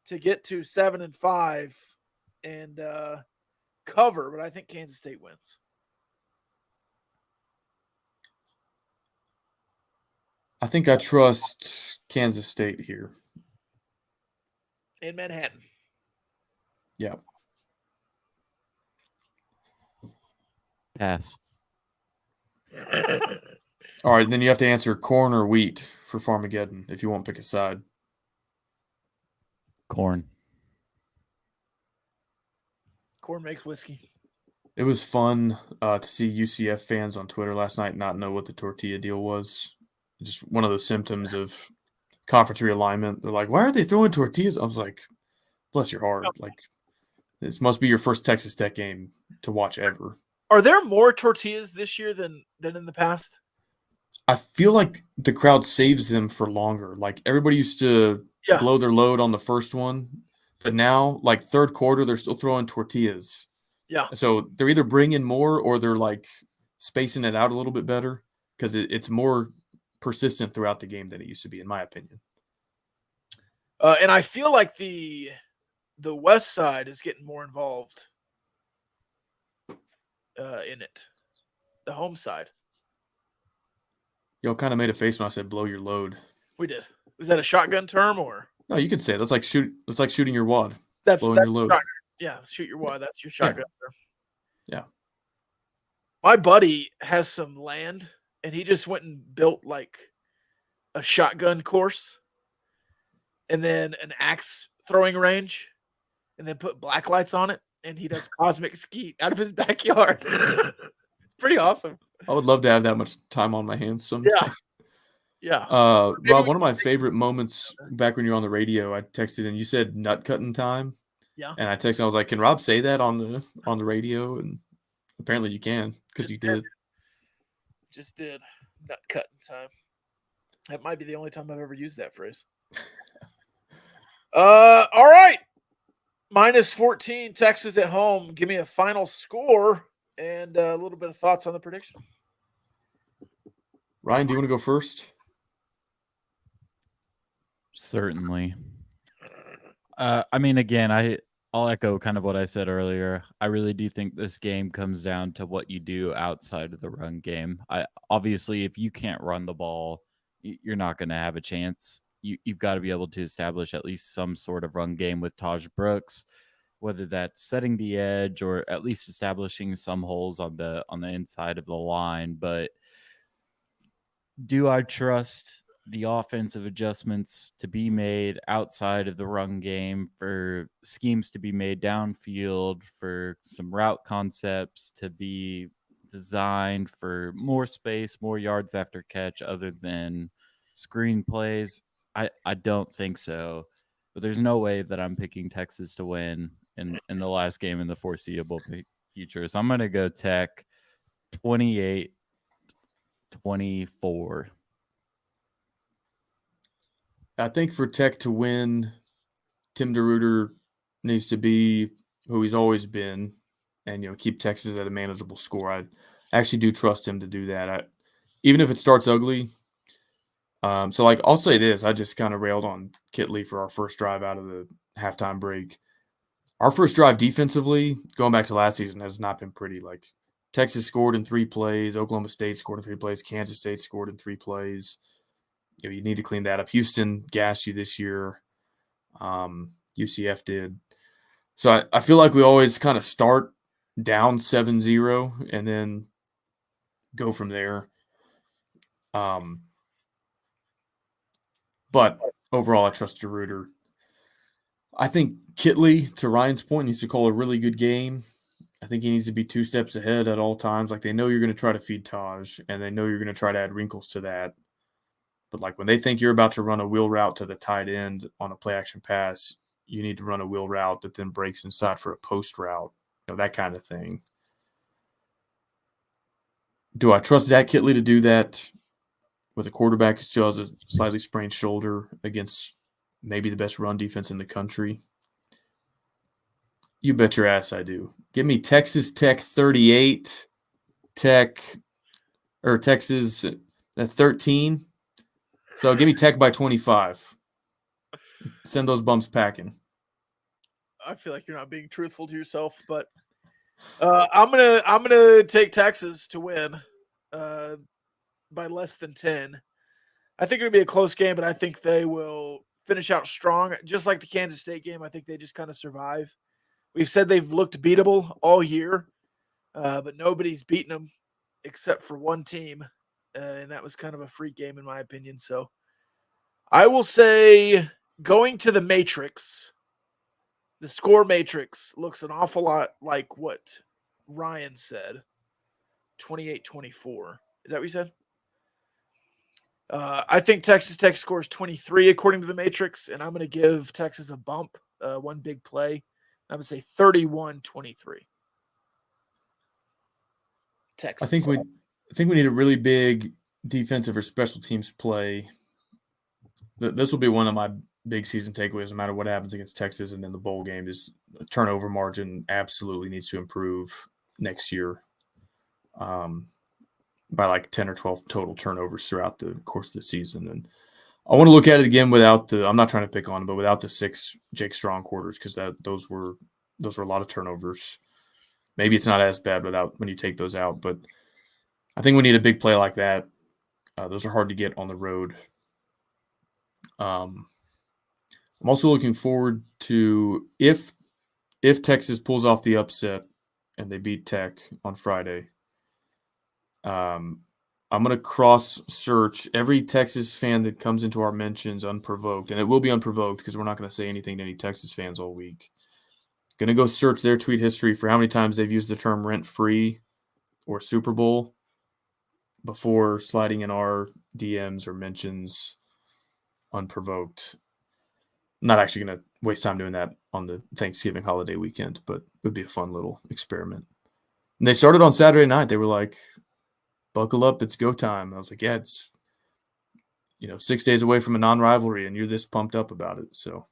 to get to 7-5 and cover, but I think Kansas State wins. I think I trust Kansas State here. In Manhattan. Yeah. Pass. All right, then you have to answer corn or wheat for Farmageddon if you won't pick a side. Corn. Corn makes whiskey. It was fun to see UCF fans on Twitter last night not know what the tortilla deal was. Just one of those symptoms of conference realignment. They're like, why are they throwing tortillas? I was like, bless your heart. This must be your first Texas Tech game to watch ever. Are there more tortillas this year than in the past? I feel like the crowd saves them for longer. Everybody used to blow their load on the first one, but now, third quarter, they're still throwing tortillas. Yeah. So they're either bringing more or they're spacing it out a little bit better because it's more persistent throughout the game than it used to be, in my opinion. And I feel like the West Side is getting more involved in it. The home side. Y'all kind of made a face when I said blow your load. We did. Was that a shotgun term or? No, you could say it. That's like shooting your wad. That's blowing your load. Shotgun. Yeah, shoot your wad. That's your shotgun term. Yeah. My buddy has some land, and he just went and built a shotgun course, and then an axe throwing range, and then put black lights on it, and he does cosmic skeet out of his backyard. Pretty awesome. I would love to have that much time on my hands someday. Yeah. Rob, one of my favorite moments back when you were on the radio, I texted and you said nut cutting time. Yeah. And I texted, I was like, can Rob say that on the radio? And Apparently you can because you did. Just did. Nut cutting time. That might be the only time I've ever used that phrase. All right. -14, Texas at home. Give me a final score and a little bit of thoughts on the prediction. Ryan, do you want to go first? Certainly. I mean, again, I'll echo kind of what I said earlier. I really do think this game comes down to what you do outside of the run game. Obviously, if you can't run the ball, you're not going to have a chance. You've got to be able to establish at least some sort of run game with Taj Brooks, whether that's setting the edge or at least establishing some holes on the inside of the line. But do I trust the offensive adjustments to be made outside of the run game, for schemes to be made downfield, for some route concepts to be designed for more space, more yards after catch other than screen plays? I don't think so. But there's no way that I'm picking Texas to win in the last game in the foreseeable future. So I'm going to go Tech 28-24. I think for Tech to win, Tim DeRuyter needs to be who he's always been and, keep Texas at a manageable score. I actually do trust him to do that. Even if it starts ugly. I'll say this. I just kind of railed on Kitley for our first drive out of the halftime break. Our first drive defensively, going back to last season, has not been pretty. Texas scored in 3 plays. Oklahoma State scored in 3 plays. Kansas State scored in 3 plays. You need to clean that up. Houston gassed you this year. UCF did. So I feel like we always kind of start down 7-0 and then go from there. But overall, I trust DeRuyter. I think Kitley, to Ryan's point, needs to call a really good game. I think he needs to be 2 steps ahead at all times. They know you're going to try to feed Taj, and they know you're going to try to add wrinkles to that. But when they think you're about to run a wheel route to the tight end on a play action pass, you need to run a wheel route that then breaks inside for a post route, that kind of thing. Do I trust Zach Kitley to do that with a quarterback who still has a slightly sprained shoulder against maybe the best run defense in the country? You bet your ass I do. Give me Texas Tech 38, Texas 13. So give me Tech by 25. Send those bumps packing. I feel like you're not being truthful to yourself, but I'm gonna take Texas to win by less than 10. I think it'll be a close game, but I think they will finish out strong, just like the Kansas State game. I think they just kind of survive. We've said they've looked beatable all year, but nobody's beaten them except for one team, and that was kind of a freak game in my opinion. So I will say, going to the Matrix, the score matrix looks an awful lot like what Ryan said, 28-24. Is that what you said? I think Texas Tech scores 23 according to the matrix, and I'm going to give Texas a bump, one big play. I'm going to say 31-23. Texas. I think we need a really big defensive or special teams play. This will be one of my big season takeaways, no matter what happens against Texas and in the bowl game. Is the turnover margin absolutely needs to improve next year, by 10 or 12 total turnovers throughout the course of the season. And I want to look at it again without I'm not trying to pick on him, but without the 6 Jake Strong quarters, because those were a lot of turnovers. Maybe it's not as bad when you take those out, but I think we need a big play like that. Those are hard to get on the road. I'm also looking forward to if Texas pulls off the upset and they beat Tech on Friday. I'm going to cross-search every Texas fan that comes into our mentions unprovoked, and it will be unprovoked because we're not going to say anything to any Texas fans all week. Going to go search their tweet history for how many times they've used the term rent-free or Super Bowl before sliding in our DMs or mentions unprovoked. I'm not actually going to waste time doing that on the Thanksgiving holiday weekend, but it would be a fun little experiment. And they started on Saturday night. They were like, buckle up, it's go time. I was like, yeah, it's 6 days away from a non-rivalry, and you're this pumped up about it. So,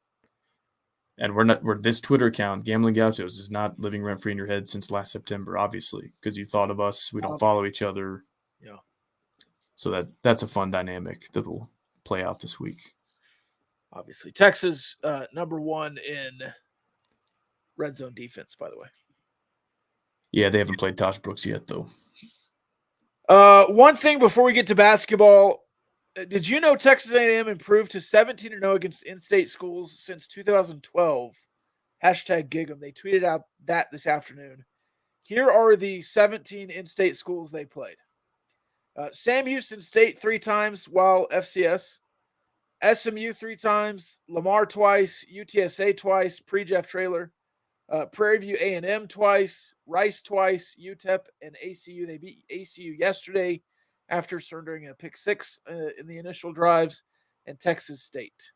and we're this Twitter account, Gambling Gauchos, is not living rent free in your head since last September, obviously, because you thought of us. We don't follow each other. Yeah. So that's a fun dynamic that will play out this week. Obviously, Texas number 1 in red zone defense, by the way. Yeah, they haven't played Tosh Brooks yet, though. One thing before we get to basketball, did you know Texas A&M improved to 17-0 against in-state schools since 2012? #gig 'em. They tweeted out that this afternoon. Here are the 17 in-state schools they played. Sam Houston State 3 times while FCS. SMU 3 times. Lamar twice. UTSA twice. Pre-Jeff Traylor. Prairie View A&M twice. Rice twice. UTEP and ACU. They beat ACU yesterday after surrendering a pick 6 in the initial drives. And Texas State.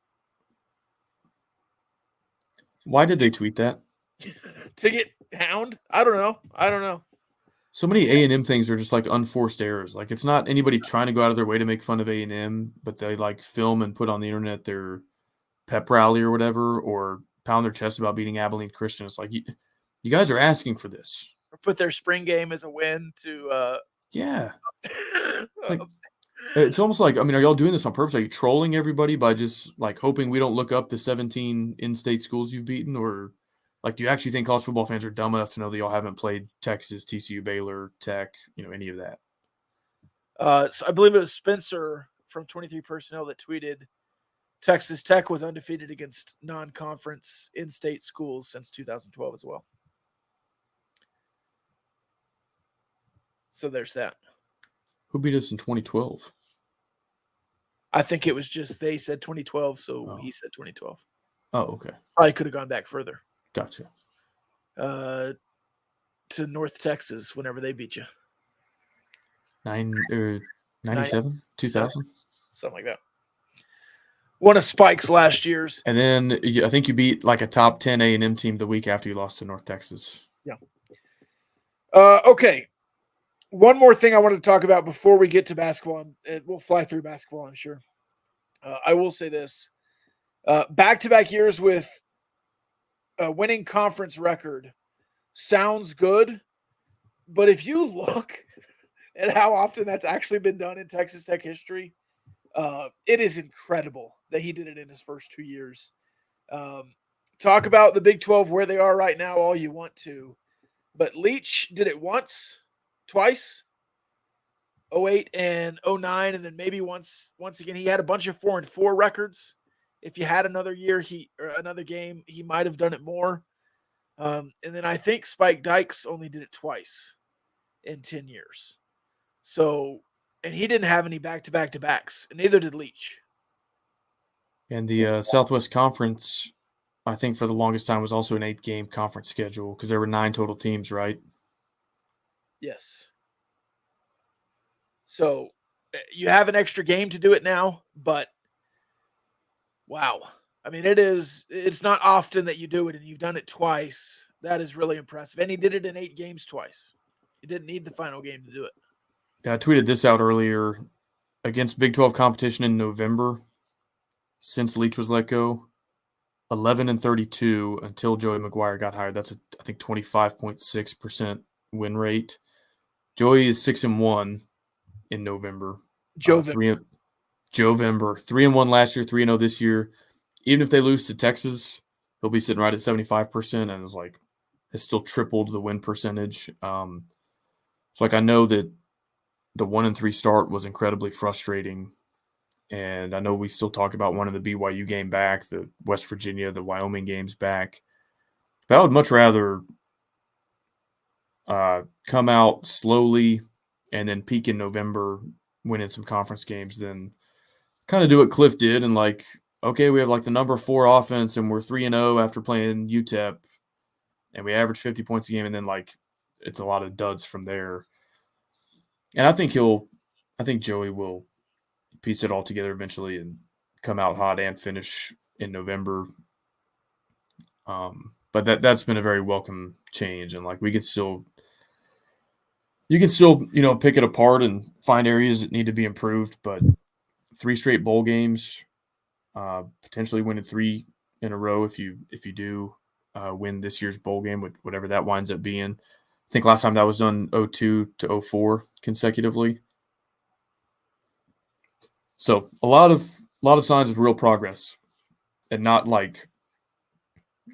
Why did they tweet that? To get hound? I don't know. So many A&M things are just like unforced errors. Like, it's not anybody trying to go out of their way to make fun of A&M, but they like film and put on the internet their pep rally or whatever, or pound their chest about beating Abilene Christian. It's like, you guys are asking for this. Or put their spring game as a win to yeah. It's almost like, I mean, are y'all doing this on purpose? Are you trolling everybody by just like hoping we don't look up the 17 in-state schools you've beaten? Or like, do you actually think college football fans are dumb enough to know that y'all haven't played Texas, TCU, Baylor, Tech, any of that? So I believe it was Spencer from 23 Personnel that tweeted Texas Tech was undefeated against non-conference in-state schools since 2012 as well. So there's that. Who beat us in 2012? I think it was just they said 2012, so he said 2012. Oh, okay. Probably could have gone back further. Gotcha. To North Texas whenever they beat you. 97? 2000? Something like that. One of Spike's last years. And then I think you beat like a top 10 A&M team the week after you lost to North Texas. Yeah. Okay. One more thing I wanted to talk about before we get to basketball. We'll fly through basketball, I'm sure. I will say this. Back-to-back years with a winning conference record sounds good, but if you look at how often that's actually been done in Texas Tech history, it is incredible that he did it in his first 2 years. Talk about the Big 12, where they are right now, all you want to. But Leach did it twice, 08 and 09, and then maybe once again. He had a bunch of 4-4 records. If you had another year, another game, he might have done it more. And then I think Spike Dykes only did it twice in 10 years. So, and he didn't have any back-to-backs, and neither did Leach. And the Southwest Conference, I think for the longest time, was also an 8-game conference schedule because there were 9 total teams, right? Yes. So you have an extra game to do it now, but wow. I mean, it's not often that you do it, and you've done it twice. That is really impressive. And he did it in 8 games twice. He didn't need the final game to do it. Yeah, I tweeted this out earlier. Against Big 12 competition in November, since Leach was let go, 11-32 until Joey McGuire got hired. That's I think 25.6% win rate. Joey is 6-1 in November. Jovember 3-1 last year, 3-0 this year. Even if they lose to Texas, he'll be sitting right at 75%, and it's still tripled the win percentage. So like, I know that the 1-3 start was incredibly frustrating, and I know we still talk about one of the BYU game back, the West Virginia, the Wyoming games back. But I would much rather come out slowly and then peak in November, winning some conference games, than kind of do what Cliff did and like, okay, we have like the number 4 offense and we're 3-0 after playing UTEP and we average 50 points a game, and then like it's a lot of duds from there. And I think Joey will piece it all together eventually and come out hot and finish in November. But that's been a very welcome change, and like we could still You can still, pick it apart and find areas that need to be improved, but 3 straight bowl games, potentially winning 3 in a row if you do win this year's bowl game, whatever that winds up being. I think last time that was done 02 to 04 consecutively. So a lot of signs of real progress, and not like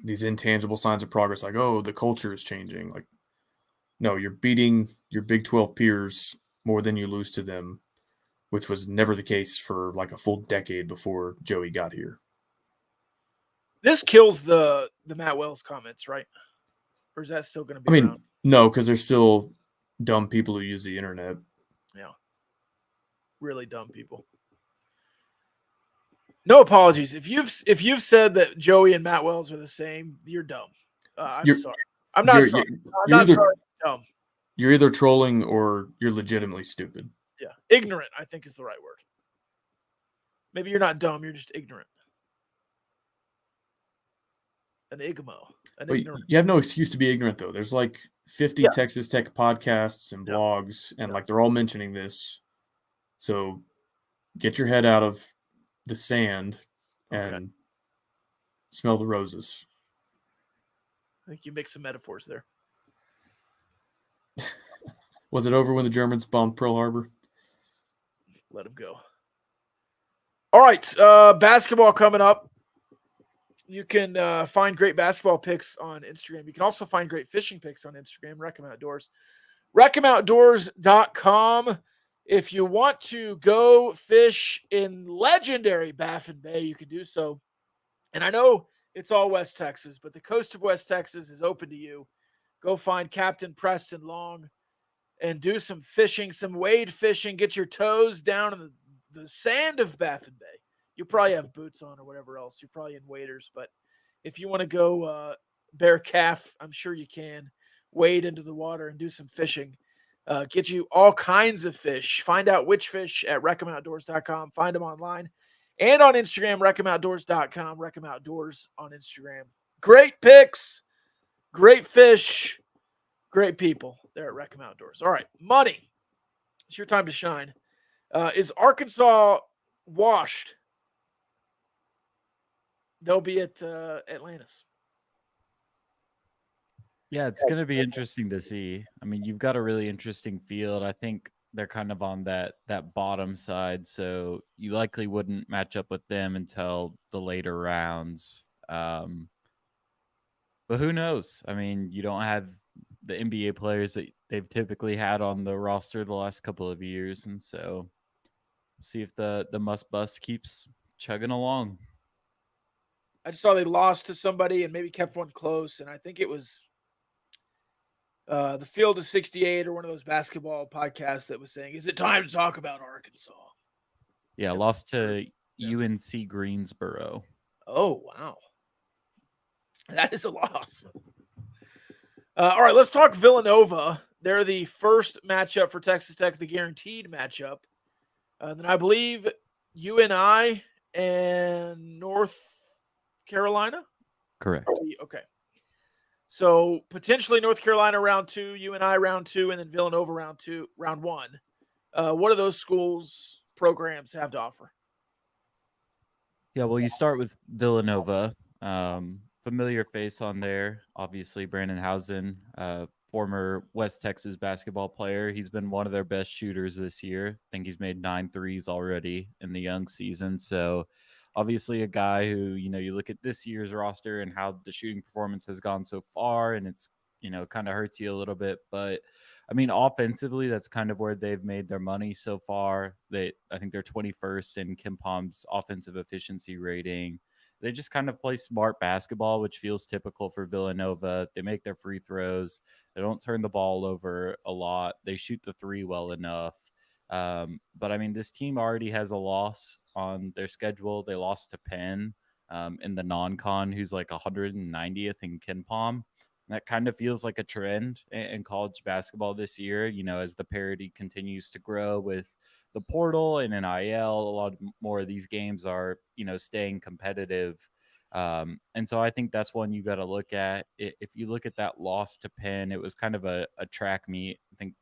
these intangible signs of progress, like, oh, the culture is changing. Like, no, you're beating your Big 12 peers more than you lose to them, which was never the case for like a full decade before Joey got here. This kills the Matt Wells comments, right? Or is that still going to be around? No, because there's still dumb people who use the internet. Yeah. Really dumb people. No apologies. If you've said that Joey and Matt Wells are the same, you're dumb. I'm sorry. I'm not sorry. I'm not sorry. Dumb. You're either trolling or you're legitimately stupid. Yeah. Ignorant, I think, is the right word. Maybe you're not dumb. You're just ignorant. An igmo. You have no excuse to be ignorant, though. There's like 50 Texas Tech podcasts and blogs, and like they're all mentioning this. So get your head out of the sand and smell the roses. I think you mixed some metaphors there. Was it over when the Germans bombed Pearl Harbor? Let them go. All right, basketball coming up. You can find great basketball picks on Instagram. You can also find great fishing picks on Instagram, Reckham Outdoors. ReckhamOutdoors.com. If you want to go fish in legendary Baffin Bay, you can do so. And I know it's all West Texas, but the coast of West Texas is open to you. Go find Captain Preston Long and do some fishing, some wade fishing. Get your toes down in the sand of Baffin Bay. You probably have boots on or whatever else. You're probably in waders, but if you want to go bear calf, I'm sure you can. Wade into the water and do some fishing. Get you all kinds of fish. Find out which fish at ReckhamOutdoors.com. Find them online and on Instagram, ReckhamOutdoors.com. Reckham Outdoors on Instagram. Great picks, great fish, great people there at Reckham Outdoors. All right, money. It's your time to shine. Is Arkansas washed? They'll be at Atlantis. Yeah, it's going to be interesting to see. I mean, you've got a really interesting field. I think they're kind of on that bottom side, so you likely wouldn't match up with them until the later rounds. But who knows? I mean, you don't have the NBA players that they've typically had on the roster the last couple of years, and so see if the must bus keeps chugging along. I just saw they lost to somebody and maybe kept one close, and I think it was the Field of 68 or one of those basketball podcasts that was saying, "Is it time to talk about Arkansas?" Yeah, lost to UNC Greensboro. Oh, wow. That is a loss. All right, let's talk Villanova. They're the first matchup for Texas Tech, the guaranteed matchup. Then I believe UNI and North Carolina? Correct. Okay. So potentially North Carolina round 2, UNI round 2, and then Villanova round 1. What do those schools' programs have to offer? Yeah, well, you start with Villanova. Familiar face on there, obviously Brandon Housen, former West Texas basketball player. He's been one of their best shooters this year. I think he's made 9 threes already in the young season. So obviously a guy who, you look at this year's roster and how the shooting performance has gone so far, and it's, kind of hurts you a little bit. But I mean, offensively, that's kind of where they've made their money so far. I think they're 21st in KenPom's offensive efficiency rating. They just kind of play smart basketball, which feels typical for Villanova. They make their free throws. They don't turn the ball over a lot. They shoot the three well enough. But I mean, this team already has a loss on their schedule. They lost to Penn in the non-con, who's like 190th in KenPom. That kind of feels like a trend in college basketball this year, as the parity continues to grow with the portal and NIL. A lot more of these games are, staying competitive. And so I think that's one you got to look at. If you look at that loss to Penn, it was kind of a track meet. I think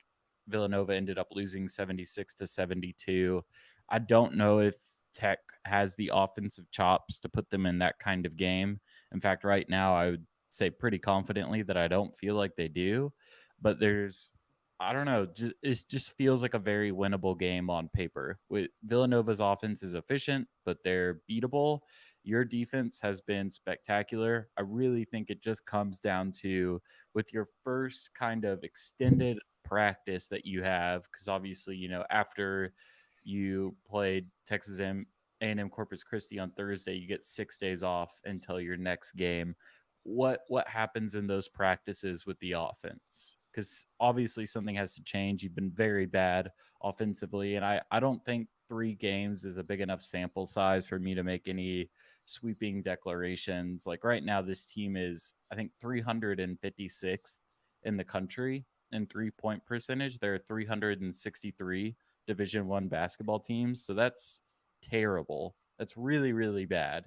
Villanova ended up losing 76-72. I don't know if Tech has the offensive chops to put them in that kind of game. In fact, right now, I would say pretty confidently that I don't feel like they do. But I don't know, it just feels like a very winnable game on paper. With Villanova's offense is efficient, but they're beatable. Your defense has been spectacular. I really think it just comes down to with your first kind of extended practice that you have, because obviously, after you played Texas A&M Corpus Christi on Thursday, you get 6 days off until your next game. What happens in those practices with the offense? Because obviously something has to change. You've been very bad offensively, and I don't think 3 games is a big enough sample size for me to make any sweeping declarations. Like right now, this team is, I think, 356th in the country in 3-point percentage. There are 363 Division One basketball teams, so that's terrible. That's really, really bad.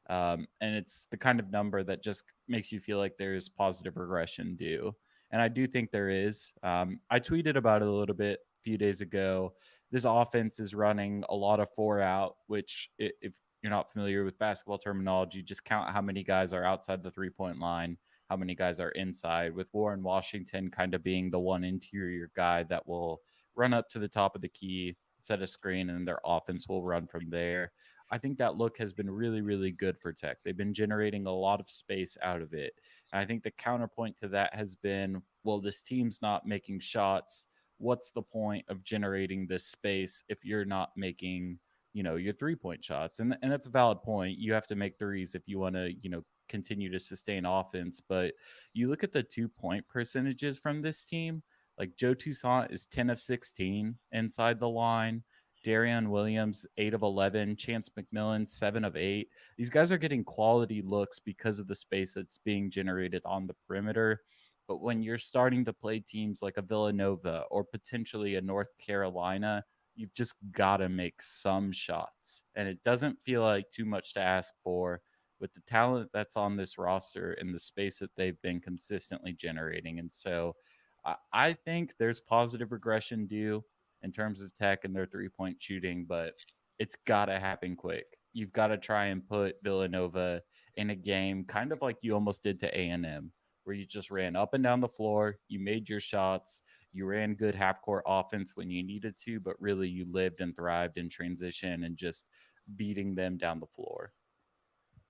And it's the kind of number that just makes you feel like there's positive regression due. And I do think there is. I tweeted about it a little bit a few days ago. This offense is running a lot of 4 out, which, if you're not familiar with basketball terminology, just count how many guys are outside the 3-point line, how many guys are inside, with Warren Washington kind of being the one interior guy that will run up to the top of the key, set a screen, and their offense will run from there. I think that look has been really, really good for Tech. They've been generating a lot of space out of it. And I think the counterpoint to that has been, well, this team's not making shots. What's the point of generating this space if you're not making, your 3-point shots? And that's a valid point. You have to make threes if you want to, continue to sustain offense. But you look at the 2-point percentages from this team, like Joe Toussaint is 10 of 16 inside the line. Darian Williams, 8 of 11. Chance McMillan, 7 of 8. These guys are getting quality looks because of the space that's being generated on the perimeter. But when you're starting to play teams like a Villanova or potentially a North Carolina, you've just got to make some shots. And it doesn't feel like too much to ask for with the talent that's on this roster and the space that they've been consistently generating. And so I think there's positive regression due in terms of Tech and their 3-point shooting, but it's got to happen quick. You've got to try and put Villanova in a game kind of like you almost did to A&M, where you just ran up and down the floor, you made your shots, you ran good half-court offense when you needed to, but really you lived and thrived in transition and just beating them down the floor.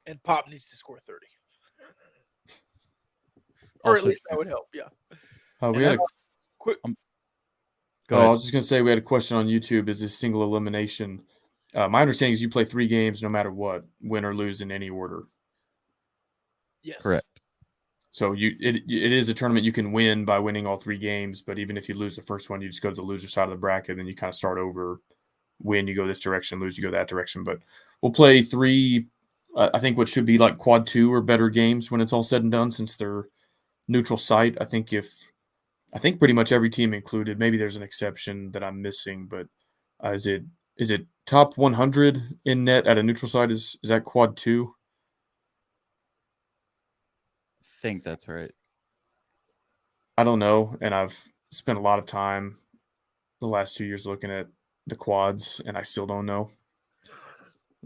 And Pop needs to score 30. Or at least that would help, yeah. We had a quick. Go ahead. I was just going to say we had a question on YouTube. Is this single elimination? My understanding is you play 3 games no matter what, win or lose in any order. Yes. Correct. So it is a tournament you can win by winning all 3 games, but even if you lose the first one, you just go to the loser side of the bracket, then you kind of start over. Win, you go this direction, lose, you go that direction. But we'll play 3, I think what should be like quad 2 or better games when it's all said and done, since they're neutral site. I think pretty much every team included. Maybe there's an exception that I'm missing, but is it top 100 in net at a neutral site? Is that quad 2? I think that's right. I don't know, and I've spent a lot of time the last 2 years looking at the quads, and I still don't know.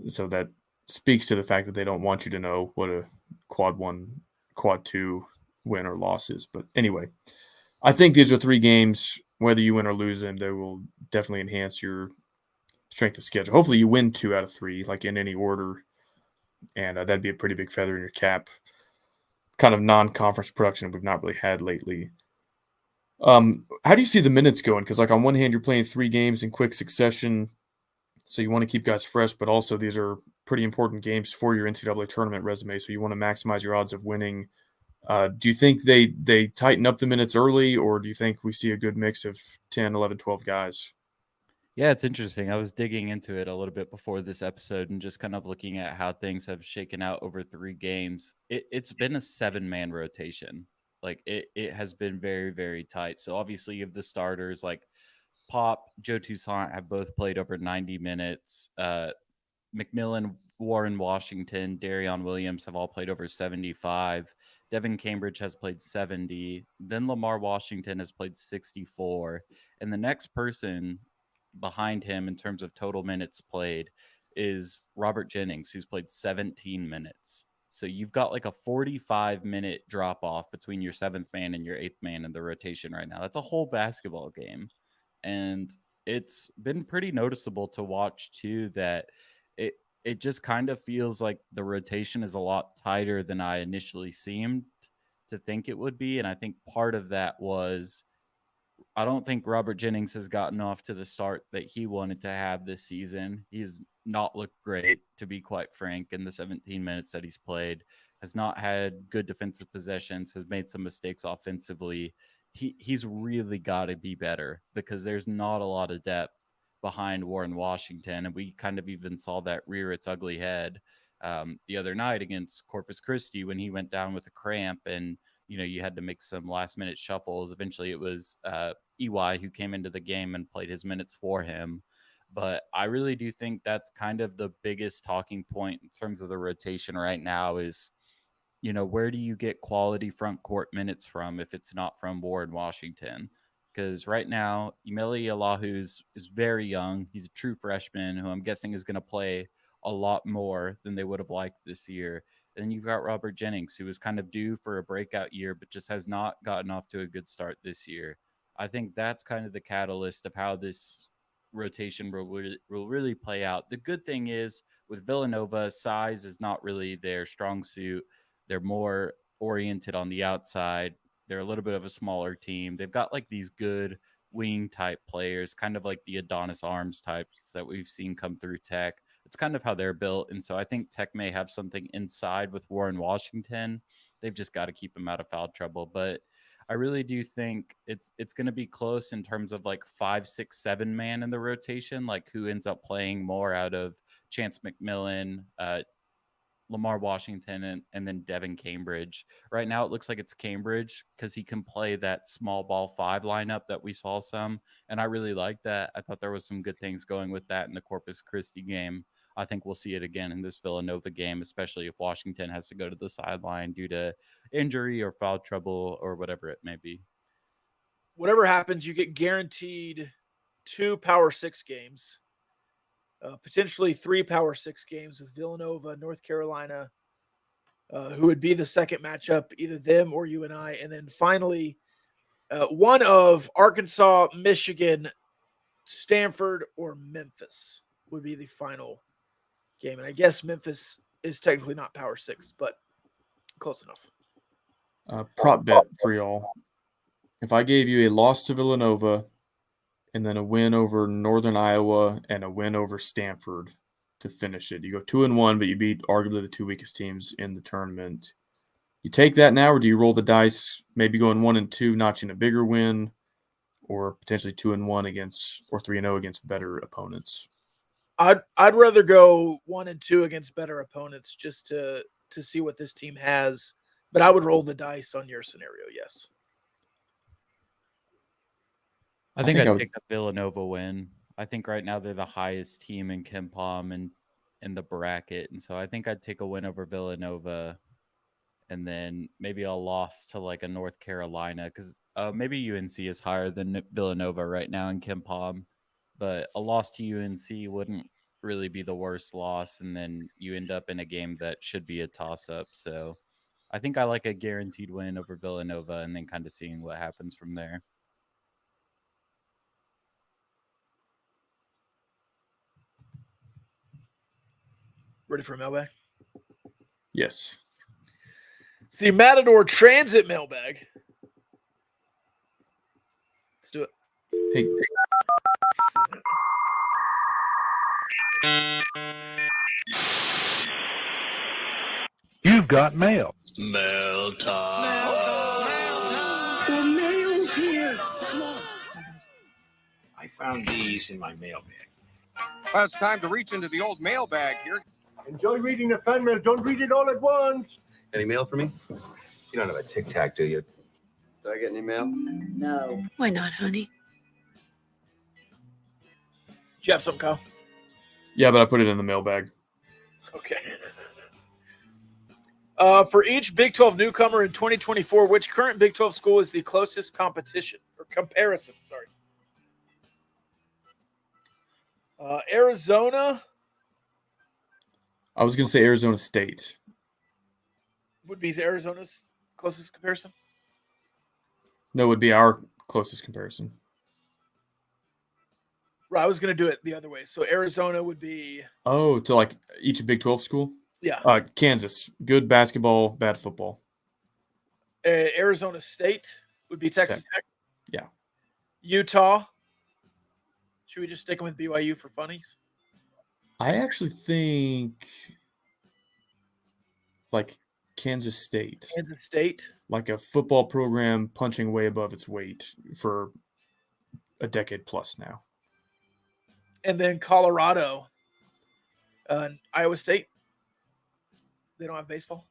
So that speaks to the fact that they don't want you to know what a quad 1, quad 2 win or loss is. But anyway, I think these are 3 games. Whether you win or lose them, they will definitely enhance your strength of schedule. Hopefully you win 2 out of 3, like in any order, and that'd be a pretty big feather in your cap. Kind of non-conference production we've not really had lately. How do you see the minutes going? Because like on one hand, you're playing 3 games in quick succession, so you want to keep guys fresh, but also these are pretty important games for your NCAA tournament resume, so you want to maximize your odds of winning. Do you think they tighten up the minutes early, or do you think we see a good mix of 10, 11, 12 guys? Yeah, it's interesting. I was digging into it a little bit before this episode and just kind of looking at how things have shaken out over 3 games. It's been a 7-man rotation. Like it has been very, very tight. So obviously you have the starters like Pop, Joe Toussaint have both played over 90 minutes. McMillan Warren Washington, Darion Williams have all played over 75. Devin Cambridge has played 70. Then Lamar Washington has played 64. And the next person behind him in terms of total minutes played is Robert Jennings, who's played 17 minutes. So you've got like a 45-minute drop off between your 7th man and your 8th man in the rotation right now. That's a whole basketball game. And it's been pretty noticeable to watch too that it just kind of feels like the rotation is a lot tighter than I initially seemed to think it would be. And I think part of that was I don't think Robert Jennings has gotten off to the start that he wanted to have this season. He's not looked great, to be quite frank, in the 17 minutes that he's played. Has not had good defensive possessions, has made some mistakes offensively. He's really got to be better because there's not a lot of depth behind Warren Washington. And we kind of even saw that rear its ugly head the other night against Corpus Christi when he went down with a cramp and you had to make some last minute shuffles. Eventually it was EY who came into the game and played his minutes for him. But I really do think that's kind of the biggest talking point in terms of the rotation right now is, where do you get quality front court minutes from if it's not from Warren Washington? Because right now, Emeli Elahu is very young. He's a true freshman who I'm guessing is going to play a lot more than they would have liked this year. And then you've got Robert Jennings, who was kind of due for a breakout year, but just has not gotten off to a good start this year. I think that's kind of the catalyst of how this rotation will really play out. The good thing is with Villanova, size is not really their strong suit. They're more oriented on the outside. They're a little bit of a smaller team. They've got like these good wing type players, kind of like the Adonis Arms types that we've seen come through Tech. It's kind of how they're built. And so I think Tech may have something inside with Warren Washington. They've just got to keep him out of foul trouble. But I really do think it's going to be close in terms of like 5, 6, 7 man in the rotation, like who ends up playing more out of Chance McMillan, Lamar Washington, and then Devin Cambridge. Right now, it looks like it's Cambridge because he can play that small ball 5 lineup that we saw some. And I really like that. I thought there was some good things going with that in the Corpus Christi game. I think we'll see it again in this Villanova game, especially if Washington has to go to the sideline due to injury or foul trouble or whatever it may be. Whatever happens, you get guaranteed 2 Power 6 games, potentially 3 Power 6 games with Villanova, North Carolina, who would be the second matchup, either them or UNI. And then finally, one of Arkansas, Michigan, Stanford, or Memphis would be the final game. And I guess Memphis is technically not Power 6, but close enough. Prop bet for y'all. If I gave you a loss to Villanova and then a win over Northern Iowa and a win over Stanford to finish it, you go 2-1, but you beat arguably the 2 weakest teams in the tournament. You take that now, or do you roll the dice, maybe going 1-2, notching a bigger win, or potentially 2-1 against, or 3-0 against better opponents? I'd rather go 1-2 against better opponents just to see what this team has, but I would roll the dice on your scenario. Yes. I think I'd take the Villanova win. I think right now they're the highest team in KenPom and in the bracket, and so I think I'd take a win over Villanova, and then maybe a loss to like a North Carolina because maybe UNC is higher than Villanova right now in KenPom. But a loss to UNC wouldn't really be the worst loss, and then you end up in a game that should be a toss-up. So I think I like a guaranteed win over Villanova and then kind of seeing what happens from there. Ready for a mailbag? Yes. It's the Matador Transit mailbag. Let's do it. Hey. You've got mail. Mail time. The mail's here. Come on. I found these in my mailbag. Well, it's time to reach into the old mailbag here. Enjoy reading the fan mail. Don't read it all at once. Any mail for me? You don't have a Tic Tac, do you? Did I get any mail? No. Why not, honey? Do you have something, Kyle? Yeah, but I put it in the mailbag. Okay. For each Big 12 newcomer in 2024, which current Big 12 school is the closest competition or comparison? Sorry. Arizona I was going to say Arizona State. would be Arizona's closest comparison. No, it would be our closest comparison. Right, I was going to do it the other way. So Arizona would be. Oh, to like each Big 12 school? Yeah. Kansas. Good basketball, bad football. Arizona State would be Texas Tech. Yeah. Utah. Should we just stick them with BYU for funnies? I actually think like Kansas State. Kansas State. Like a football program punching way above its weight for a decade plus now. And then Colorado. Iowa State. They don't have baseball.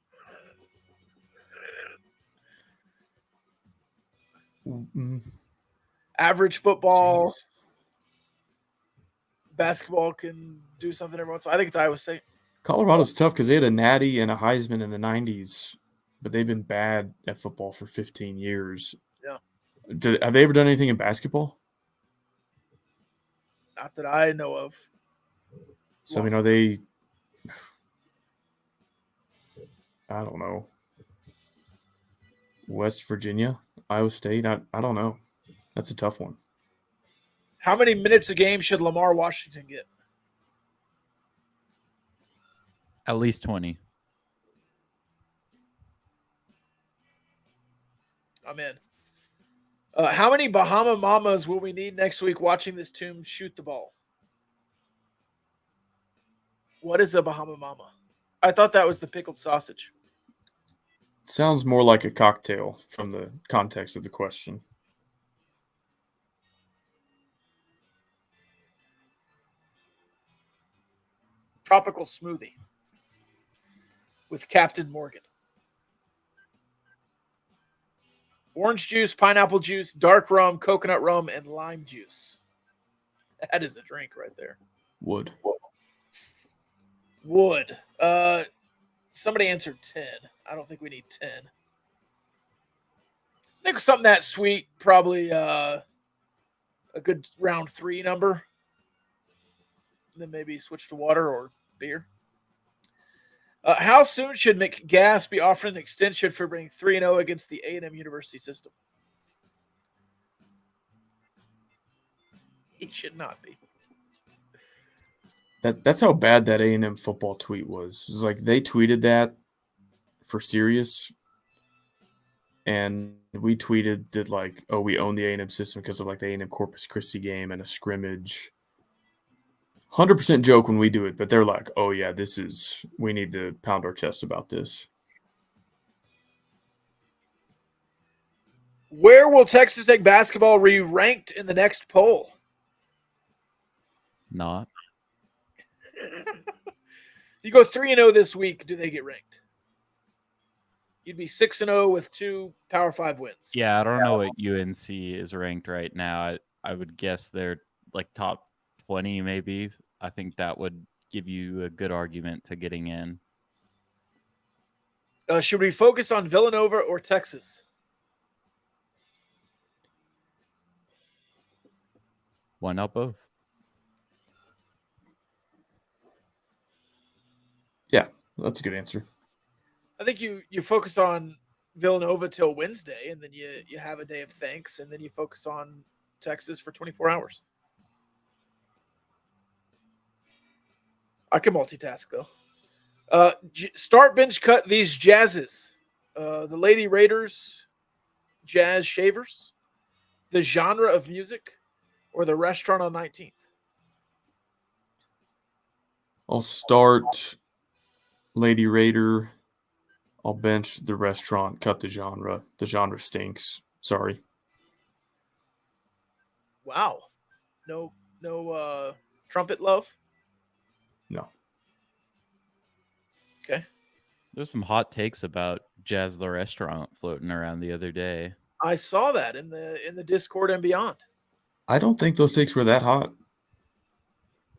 Average football. Jeez. Basketball can do something every once in a while. I think it's Iowa State. Colorado's tough because they had a Natty and a Heisman in the 90s, but they've been bad at football for 15 years. Yeah. Have they ever done anything in basketball? Not that I know of. So, I mean, are they – I don't know. West Virginia, Iowa State? I don't know. That's a tough one. How many minutes a game should Lamar Washington get? At least 20. I'm in. How many Bahama Mamas will we need next week watching this team shoot the ball? What is a Bahama Mama? I thought that was the pickled sausage. It sounds more like a cocktail from the context of the question. Tropical smoothie with Captain Morgan. Orange juice, pineapple juice, dark rum, coconut rum, and lime juice. That is a drink right there. Wood. Somebody answered 10. I don't think we need 10. I think something that sweet, probably a good round 3 number. And then maybe switch to water or beer. How soon should McGass be offered an extension for bringing 3-0 against the A&M University system? He should not be. That's how bad that A&M football tweet was. It was like they tweeted that for serious, and we tweeted that like, oh, we own the A&M system because of like the A&M Corpus Christi game and a scrimmage. 100% joke when we do it, but they're like, oh yeah, we need to pound our chest about this. Where will Texas Tech basketball re-ranked in the next poll? Not. You go 3-0 this week, do they get ranked? You'd be 6-0 with 2 Power 5 wins. Yeah, I don't know what UNC is ranked right now. I would guess they're like top 20 maybe. I think that would give you a good argument to getting in. Should we focus on Villanova or Texas? Why not both? Yeah, that's a good answer. I think you focus on Villanova till Wednesday, and then you have a day of thanks, and then you focus on Texas for 24 hours. I can multitask, though. Start, bench, cut these jazzes. The Lady Raiders jazz shavers, the genre of music, or the restaurant on 19th? I'll start Lady Raider. I'll bench the restaurant, cut the genre. The genre stinks. Sorry. Wow. No trumpet love? No. Okay. There's some hot takes about Jazz the Restaurant floating around the other day. I saw that in the Discord and beyond. I don't think those takes were that hot.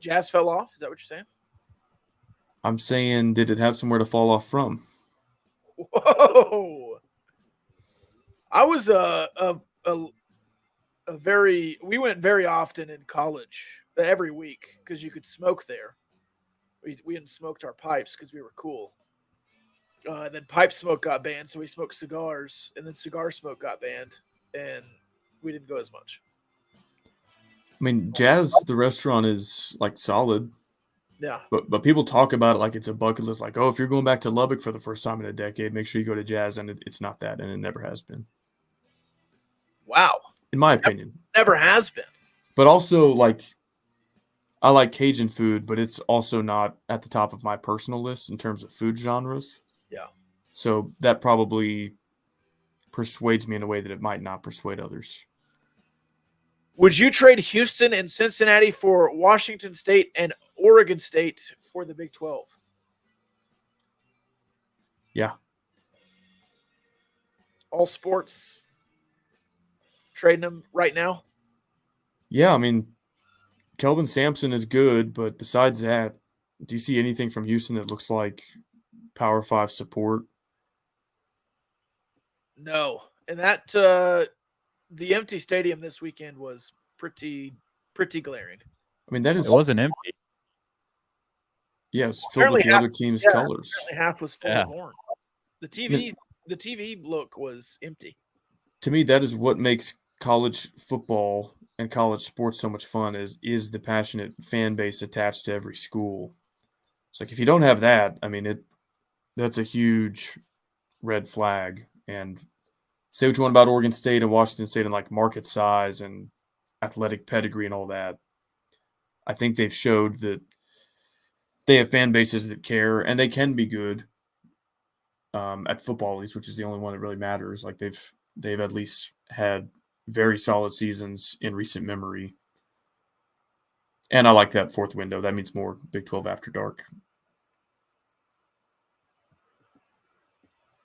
Jazz fell off? Is that what you're saying? I'm saying, did it have somewhere to fall off from? Whoa! I was we went very often in college, every week, because you could smoke there. We hadn't smoked our pipes because we were cool. And then pipe smoke got banned, so we smoked cigars, and then cigar smoke got banned, and we didn't go as much. I mean, Jazz, the restaurant is like solid, Yeah. but people talk about it like it's a bucket list. Like, oh, if you're going back to Lubbock for the first time in a decade, make sure you go to Jazz, and it's not that, and it never has been, Wow. in my opinion. Never has been. But also, like, I like Cajun food, but it's also not at the top of my personal list in terms of food genres. Yeah. So that probably persuades me in a way that it might not persuade others. Would you trade Houston and Cincinnati for Washington State and Oregon State for the Big 12? Yeah. All sports trading them right now? Yeah, I mean, Kelvin Sampson is good, but besides that, do you see anything from Houston that looks like Power 5 support? No. And that the empty stadium this weekend was pretty glaring. I mean, that is It wasn't empty. yeah, it's filled with the other team's colors. Apparently half was full of orange. The TV look was empty. To me, that is what makes college football and college sports so much fun is the passionate fan base attached to every school. It's like if you don't have that, I mean that's a huge red flag. And say what you want about Oregon State and Washington State and like market size and athletic pedigree and all that. I think they've showed that they have fan bases that care and they can be good at football, at least, which is the only one that really matters. Like they've at least had very solid seasons in recent memory. And I like that fourth window. That means more Big 12 after dark.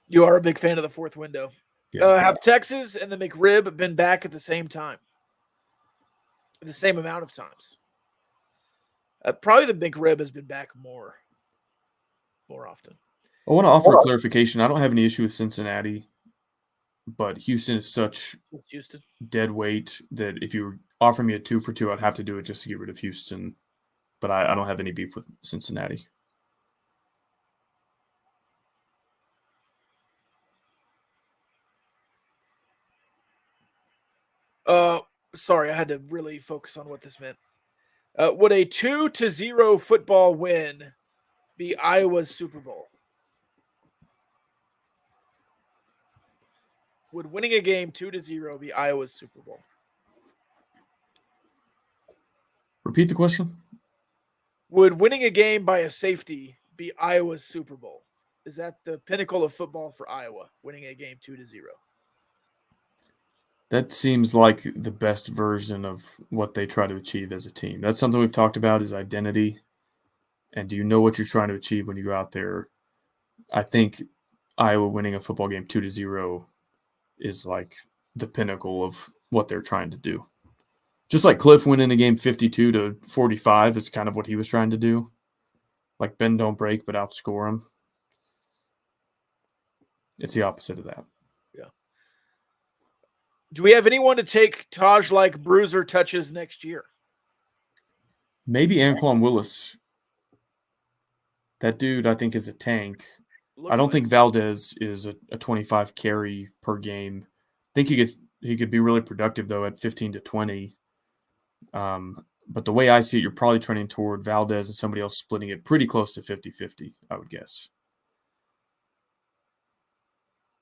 You are a big fan of the fourth window. Yeah. Have Texas and the McRib been back at the same time? The same amount of times? Probably the McRib has been back more often. I want to offer a clarification. I don't have any issue with Cincinnati, but Houston is such dead weight that if you offer me a 2 for 2, I'd have to do it just to get rid of Houston. But I don't have any beef with Cincinnati. Sorry, I had to really focus on what this meant. Would a 2-0 football win be Iowa's Super Bowl? Would winning a game 2-0 be Iowa's Super Bowl? Repeat the question. Would winning a game by a safety be Iowa's Super Bowl? Is that the pinnacle of football for Iowa, winning a game 2-0? That seems like the best version of what they try to achieve as a team. That's something we've talked about is identity. And do you know what you're trying to achieve when you go out there? I think Iowa winning a football game 2-0 is like the pinnacle of what they're trying to do. Just like Cliff winning a game 52-45 is kind of what he was trying to do. Like bend don't break, but outscore him. It's the opposite of that. Yeah. Do we have anyone to take Taj-like bruiser touches next year? Maybe Anquan Willis. That dude, I think, is a tank. I don't think Valdez is a 25 carry per game. I think he could be really productive, though, at 15 to 20. But the way I see it, you're probably trending toward Valdez and somebody else splitting it pretty close to 50-50, I would guess.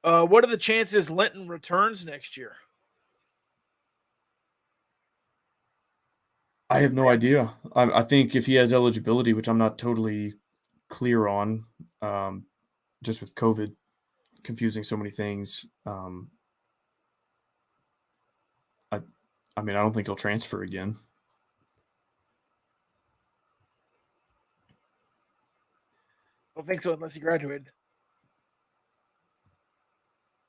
What are the chances Linton returns next year? I have no idea. I think if he has eligibility, which I'm not totally clear on, just with COVID confusing so many things, I mean, I don't think he'll transfer again. I don't think so unless he graduated.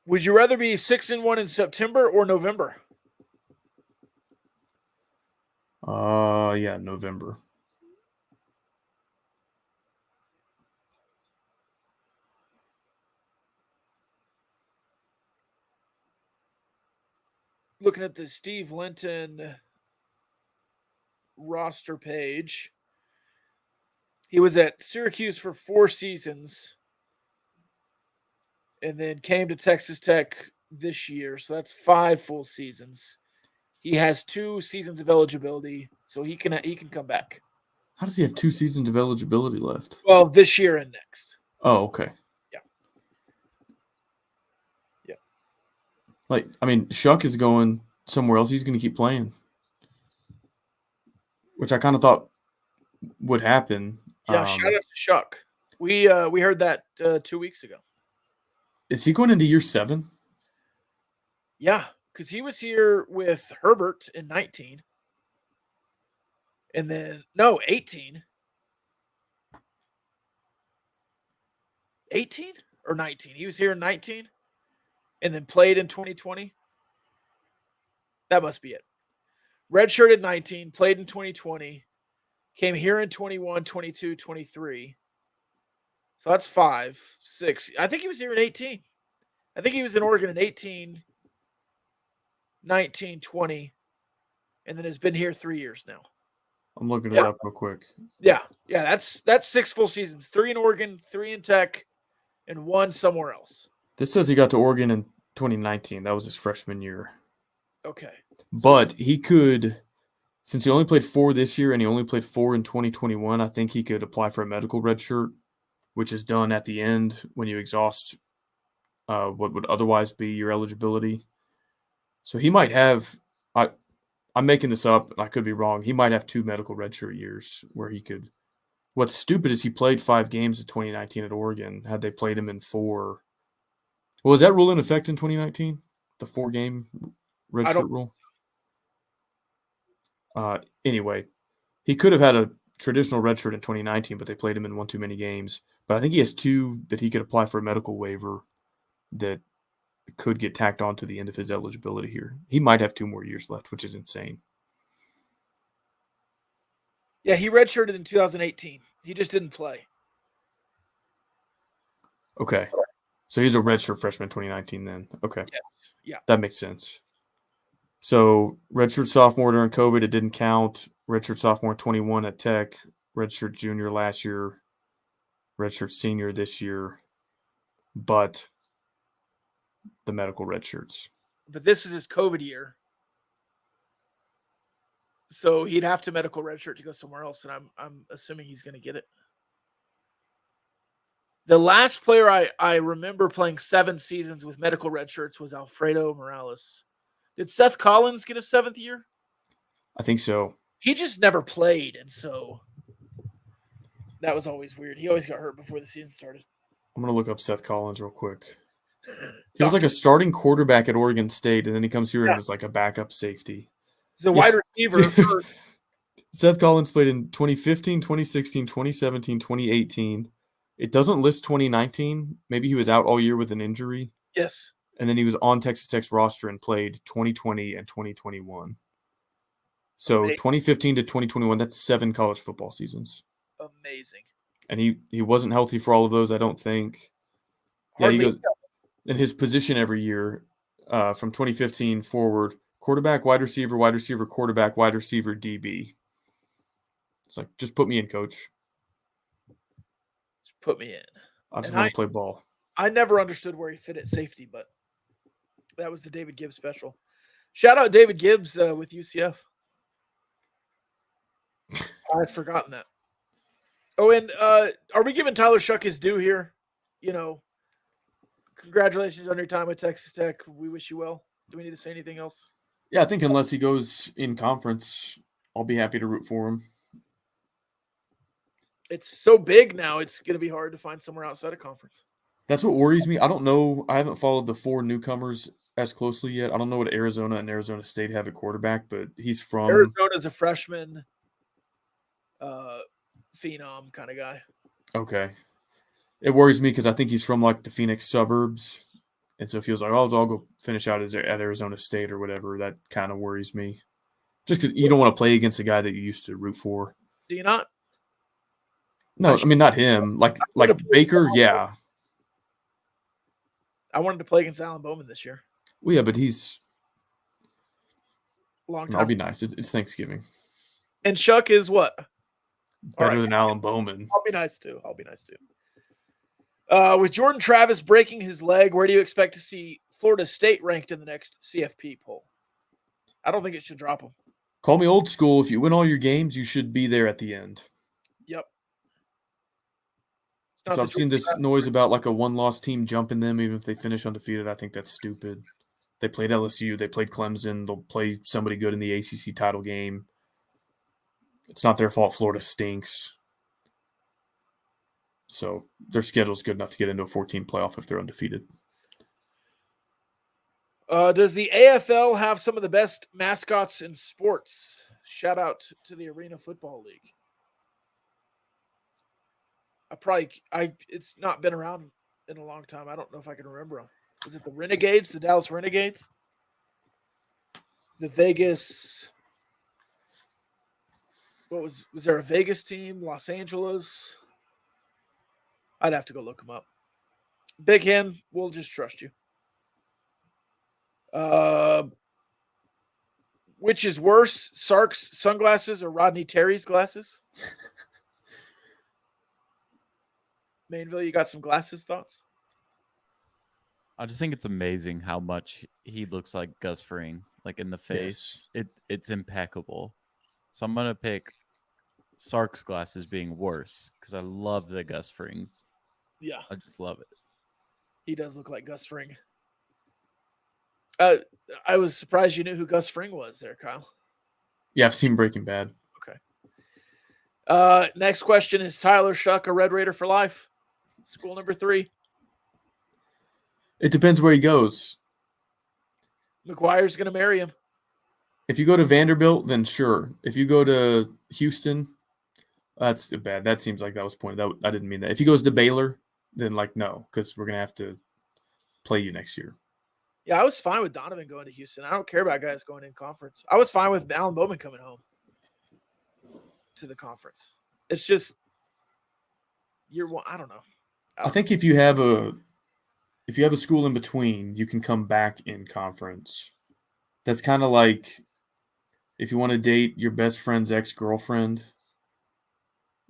Would you rather be 6-1 in September or November? Yeah, November. looking at the Steve Linton roster page. He was at Syracuse for 4 seasons and then came to Texas Tech this year. So that's 5 full seasons. He has 2 seasons of eligibility, so he can come back. How does he have 2 seasons of eligibility left? Well, this year and next. Oh, okay. Yeah. Yeah. Like, I mean, Shuck is going somewhere else. He's going to keep playing, which I kind of thought would happen. Yeah, shout out to Shuck. We heard that 2 weeks ago. Is he going into year 7? Yeah, because he was here with Herbert in 19. And then, 18. 18 or 19? He was here in 19 and then played in 2020. That must be it. Redshirted 19, played in 2020, came here in 21, 22, 23. So that's 5, 6. I think he was here in 18. I think he was in Oregon in 18, 19, 20, and then has been here 3 years now. I'm looking it up real quick. Yeah, that's 6 full seasons. 3 in Oregon, 3 in Tech, and 1 somewhere else. This says he got to Oregon in 2019. That was his freshman year. Okay. But he could, since he only played 4 this year and he only played 4 in 2021, I think he could apply for a medical red shirt, which is done at the end when you exhaust what would otherwise be your eligibility. So he might have, I'm making this up, I could be wrong. He might have 2 medical redshirt years where he could. What's stupid is he played 5 games in 2019 at Oregon. Had they played him in 4, well, is that rule in effect in 2019? The 4-game redshirt rule. Anyway, he could have had a traditional redshirt in 2019, but they played him in 1 too many games. But I think he has 2 that he could apply for a medical waiver that could get tacked on to the end of his eligibility here. He might have 2 more years left, which is insane. Yeah, he redshirted in 2018. He just didn't play. Okay. So he's a redshirt freshman 2019 then. Okay. Yes. Yeah. That makes sense. So redshirt sophomore during COVID, it didn't count. Redshirt sophomore 21 at Tech. Redshirt junior last year. Redshirt senior this year. But the medical red shirts. But this is his COVID year. So he'd have to medical redshirt to go somewhere else, and I'm assuming he's going to get it. The last player I remember playing 7 seasons with medical redshirts was Alfredo Morales. Did Seth Collins get a 7th year? I think so. He just never played, and so that was always weird. He always got hurt before the season started. I'm going to look up Seth Collins real quick. He was like a starting quarterback at Oregon State, and then he comes here and is like a backup safety. He's a wide receiver. Seth Collins played in 2015, 2016, 2017, 2018. It doesn't list 2019. Maybe he was out all year with an injury. Yes. And then he was on Texas Tech's roster and played 2020 and 2021. So Amazing. 2015 to 2021, that's 7 college football seasons. Amazing. And he wasn't healthy for all of those, I don't think. Hardly he goes in his position every year from 2015 forward, quarterback, wide receiver, quarterback, wide receiver, DB. It's like, just put me in, coach. Just put me in. I just want to play ball. I never understood where he fit at safety, but that was the David Gibbs special. Shout out David Gibbs with UCF. I had forgotten that. Oh, and are we giving Tyler Shuck his due here? You know, congratulations on your time with Texas Tech. We wish you well. Do we need to say anything else? Yeah, I think unless he goes in conference, I'll be happy to root for him. It's so big now, it's going to be hard to find somewhere outside of conference. That's what worries me. I don't know. I haven't followed the 4 newcomers as closely yet. I don't know what Arizona and Arizona State have at quarterback, but he's from Arizona's a freshman phenom kind of guy. Okay. It worries me because I think he's from like the Phoenix suburbs. And so it feels like, oh, I'll go finish out at Arizona State or whatever. That kind of worries me. Just because you don't want to play against a guy that you used to root for. Do you not? No, I mean, not him. Like Baker, yeah. I wanted to play against Alan Bowman this year. Well, yeah, but he's Long That'll time. be nice. It's Thanksgiving. And Shuck is what? Better than Alan Bowman. I'll be nice too. With Jordan Travis breaking his leg, where do you expect to see Florida State ranked in the next CFP poll? I don't think it should drop them. Call me old school. If you win all your games, you should be there at the end. Yep. So I've seen this noise about like a one-loss team jumping them even if they finish undefeated. I think that's stupid. They played LSU. They played Clemson. They'll play somebody good in the ACC title game. It's not their fault Florida stinks. So their schedule's good enough to get into a 14 playoff if they're undefeated. Does the AFL have some of the best mascots in sports? Shout out to the Arena Football League. It's not been around in a long time. I don't know if I can remember them. Was it the Renegades, the Dallas Renegades? The Vegas. Was there a Vegas team? Los Angeles? I'd have to go look them up. Big Hen, we'll just trust you. Which is worse, Sark's sunglasses or Rodney Terry's glasses? Mainville, you got some glasses thoughts? I just think it's amazing how much he looks like Gus Fring, like in the face. Yes. It's impeccable. So I'm gonna pick Sark's glasses being worse because I love the Gus Fring. Yeah, I just love it. He does look like Gus Fring. I was surprised you knew who Gus Fring was there, Kyle. Yeah, I've seen Breaking Bad. Okay. Next question, is Tyler Shuck a Red Raider for life? School number 3. It depends where he goes. McGuire's going to marry him. If you go to Vanderbilt, then sure. If you go to Houston, that's bad. That seems like that was pointed out. I didn't mean that. If he goes to Baylor, then no, because we're going to have to play you next year. Yeah, I was fine with Donovan going to Houston. I don't care about guys going in conference. I was fine with Alan Bowman coming home to the conference. It's just year one. I don't know. I think if you have a school in between, you can come back in conference. That's kind of like if you want to date your best friend's ex-girlfriend,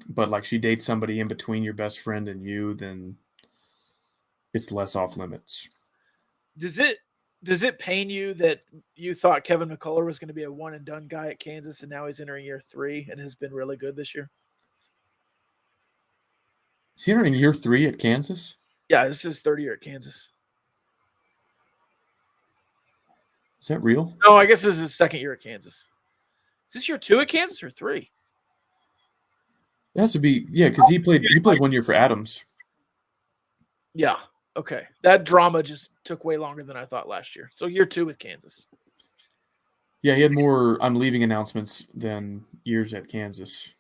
but like she dates somebody in between your best friend and you, then it's less off limits. Does it pain you that you thought Kevin McCullough was going to be a one and done guy at Kansas and now he's entering year 3 and has been really good this year? Is he entering year 3 at Kansas? Yeah, this is his 3rd year at Kansas. Is that real? No, I guess this is his 2nd year at Kansas. Is this year 2 at Kansas or 3? It has to be, yeah, because he played 1 year for Adams. Yeah. Okay. That drama just took way longer than I thought last year. So year 2 with Kansas. Yeah, he had more I'm leaving announcements than years at Kansas.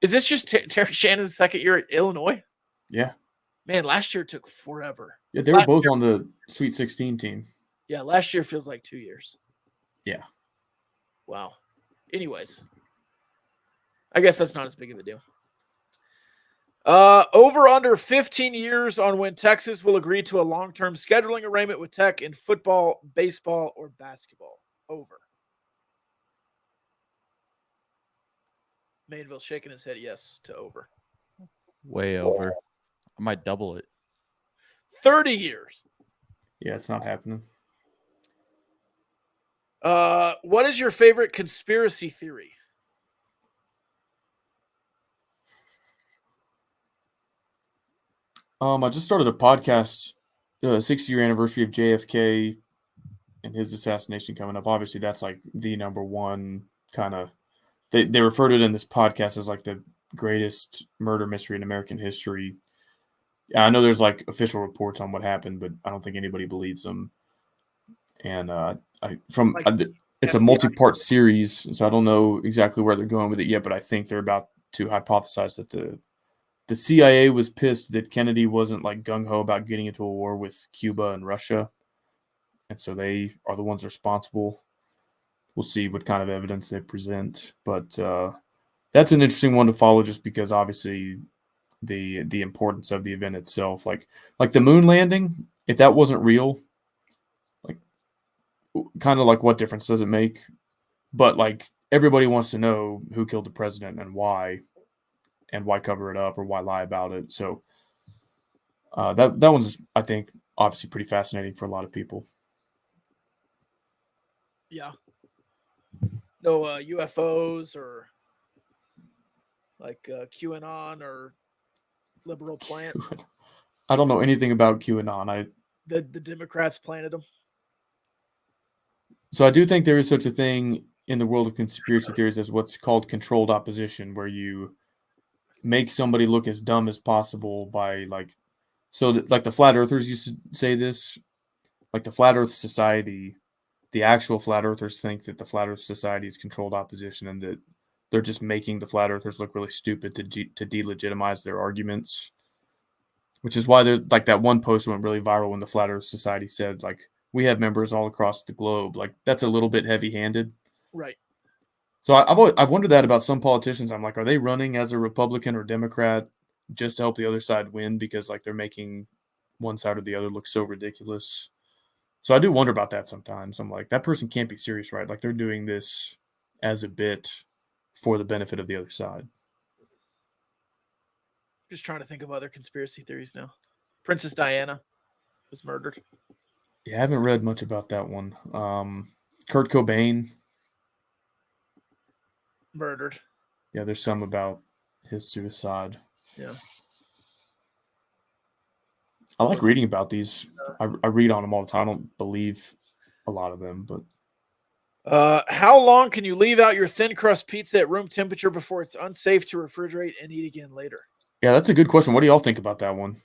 Is this just Terry Shannon's 2nd year at Illinois? Yeah. Man, last year took forever. Yeah, they were both on the Sweet 16 team. Yeah, last year feels like 2 years. Yeah. Wow. Anyways, I guess that's not as big of a deal. Over under 15 years on when Texas will agree to a long-term scheduling arrangement with Tech in football, baseball, or basketball. Over. Mainville shaking his head yes to over. Way over. I might double it. 30 years. Yeah, it's not happening. What is your favorite conspiracy theory? I just started a podcast, 60-year anniversary of JFK and his assassination coming up. Obviously, that's like the number one kind of. They refer to it in this podcast as like the greatest murder mystery in American history. I know there's like official reports on what happened, but I don't think anybody believes them. And it's a multi-part series, so I don't know exactly where they're going with it yet, but I think they're about to hypothesize that the CIA was pissed that Kennedy wasn't like gung-ho about getting into a war with Cuba and Russia. And so they are the ones responsible. We'll see what kind of evidence they present. But that's an interesting one to follow just because obviously the importance of the event itself. Like the moon landing, if that wasn't real, like kind of like what difference does it make? But like everybody wants to know who killed the president and why cover it up or why lie about it. So that one's, I think, obviously pretty fascinating for a lot of people. Yeah. No UFOs or like QAnon or liberal plant. I don't know anything about QAnon. The Democrats planted them. So I do think there is such a thing in the world of conspiracy theories as what's called controlled opposition, where you make somebody look as dumb as possible by like the flat earthers used to say this, like the flat earth society, the actual flat earthers think that the flat earth society is controlled opposition and that they're just making the flat earthers look really stupid to delegitimize their arguments, which is why there's like that one post went really viral when the flat earth society said like, we have members all across the globe. Like that's a little bit heavy handed. Right. So I've wondered that about some politicians. I'm like, are they running as a Republican or Democrat just to help the other side win because like they're making one side or the other look so ridiculous? So I do wonder about that sometimes. I'm like, that person can't be serious, right? Like they're doing this as a bit for the benefit of the other side. Just trying to think of other conspiracy theories now. Princess Diana was murdered. Yeah, I haven't read much about that one. Kurt Cobain. Murdered. Yeah, there's some about his suicide. Yeah. I like reading about these. I read on them all the time. I don't believe a lot of them, but how long can you leave out your thin crust pizza at room temperature before it's unsafe to refrigerate and eat again later? Yeah, that's a good question. What do y'all think about that one?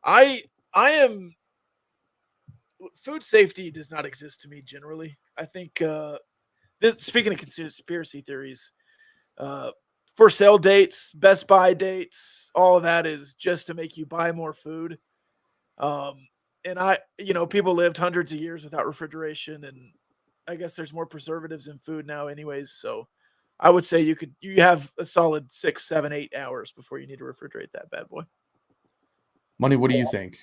I am food safety does not exist to me generally. I think speaking of conspiracy theories, for sale dates, Best Buy dates, all of that is just to make you buy more food. And people lived hundreds of years without refrigeration, and I guess there's more preservatives in food now anyways. So I would say you have a solid 6, 7, 8 hours before you need to refrigerate that bad boy. Money, what do you think?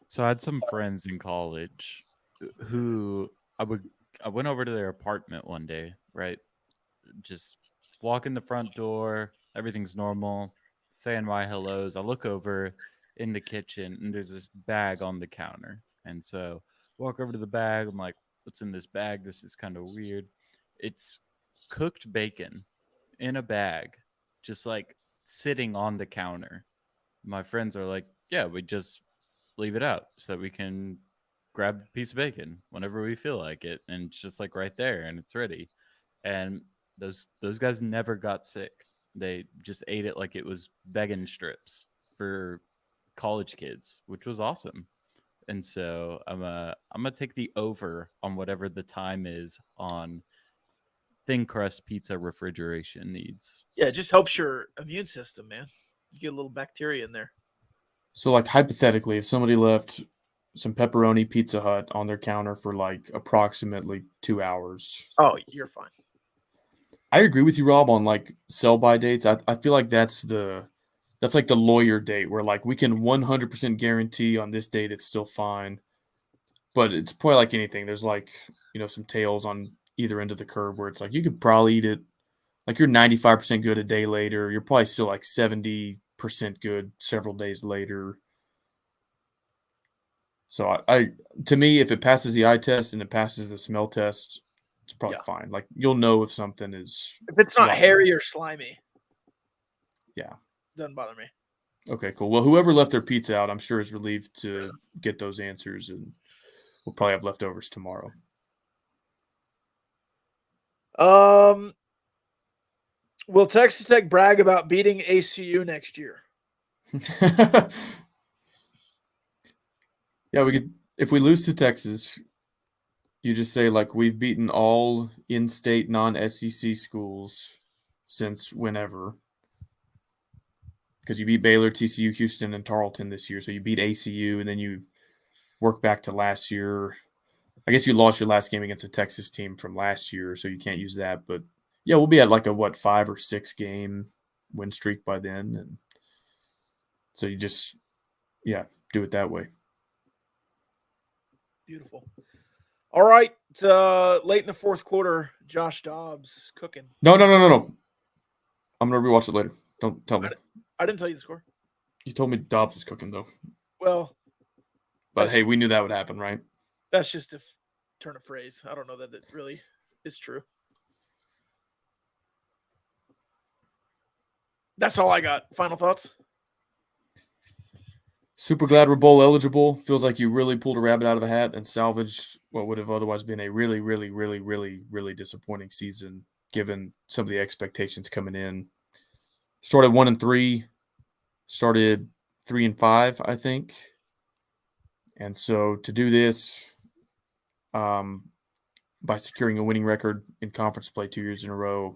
So I had some friends in college who I went over to their apartment one day, right? Just walk in the front door, everything's normal, saying my hellos. I look over in the kitchen and there's this bag on the counter. And so walk over to the bag. I'm like, what's in this bag? This is kind of weird. It's cooked bacon in a bag, just like sitting on the counter. My friends are like, yeah, we just leave it out so that we can grab a piece of bacon whenever we feel like it. And it's just like right there and it's ready. And those guys never got sick. They just ate it like it was vegan strips for college kids, which was awesome. And so I'm gonna take the over on whatever the time is on thin crust pizza refrigeration needs. Yeah, it just helps your immune system, man. You get a little bacteria in there. So, like, hypothetically, if somebody left some pepperoni Pizza Hut on their counter for, like, approximately 2 hours. Oh, you're fine. I agree with you, Rob, on, like, sell-by dates. I feel like that's like the lawyer date where, like, we can 100% guarantee on this date it's still fine. But it's probably like anything. There's, like, some tails on either end of the curve where it's like you could probably eat it. Like, you're 95% good a day later. You're probably still, like, 70% good several days later. So to me, if it passes the eye test and it passes the smell test, it's probably fine. Like you'll know if something is. If it's not hairy or slimy. Yeah. Doesn't bother me. Okay, cool. Well, whoever left their pizza out, I'm sure is relieved to get those answers, and we'll probably have leftovers tomorrow. Will Texas Tech brag about beating ACU next year? Yeah, we could. If we lose to Texas, you just say like we've beaten all in-state non-SEC schools since whenever. Because you beat Baylor, TCU, Houston, and Tarleton this year, so you beat ACU, and then you work back to last year. I guess you lost your last game against a Texas team from last year, so you can't use that. But yeah, we'll be at like a 5 or 6 game win streak by then, and so you just do it that way. Beautiful. All right, It's late in the fourth quarter. Josh Dobbs cooking. No. I'm gonna rewatch it later. Don't tell me. I didn't tell you the score. You told me Dobbs was cooking though. Well, But hey, we knew that would happen, right? that's just a turn of phrase. I don't know that really is true. That's all I got. Final thoughts? Super glad we're bowl eligible. Feels like you really pulled a rabbit out of a hat and salvaged what would have otherwise been a really, really, really, really, really disappointing season, given some of the expectations coming in. Started 1-3, started 3-5, I think. And so to do this by securing a winning record in conference play 2 years in a row,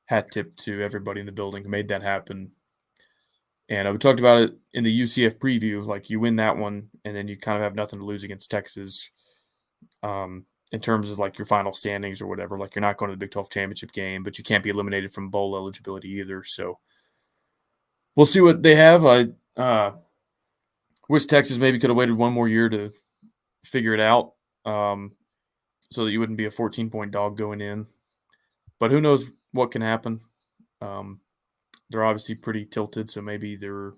hat tip to everybody in the building who made that happen. And we talked about it in the UCF preview. Like, you win that one, and then you kind of have nothing to lose against Texas in terms of, like, your final standings or whatever. Like, you're not going to the Big 12 championship game, but you can't be eliminated from bowl eligibility either. So we'll see what they have. I wish Texas maybe could have waited one more year to figure it out so that you wouldn't be a 14-point dog going in. But who knows what can happen. They're obviously pretty tilted, so maybe they're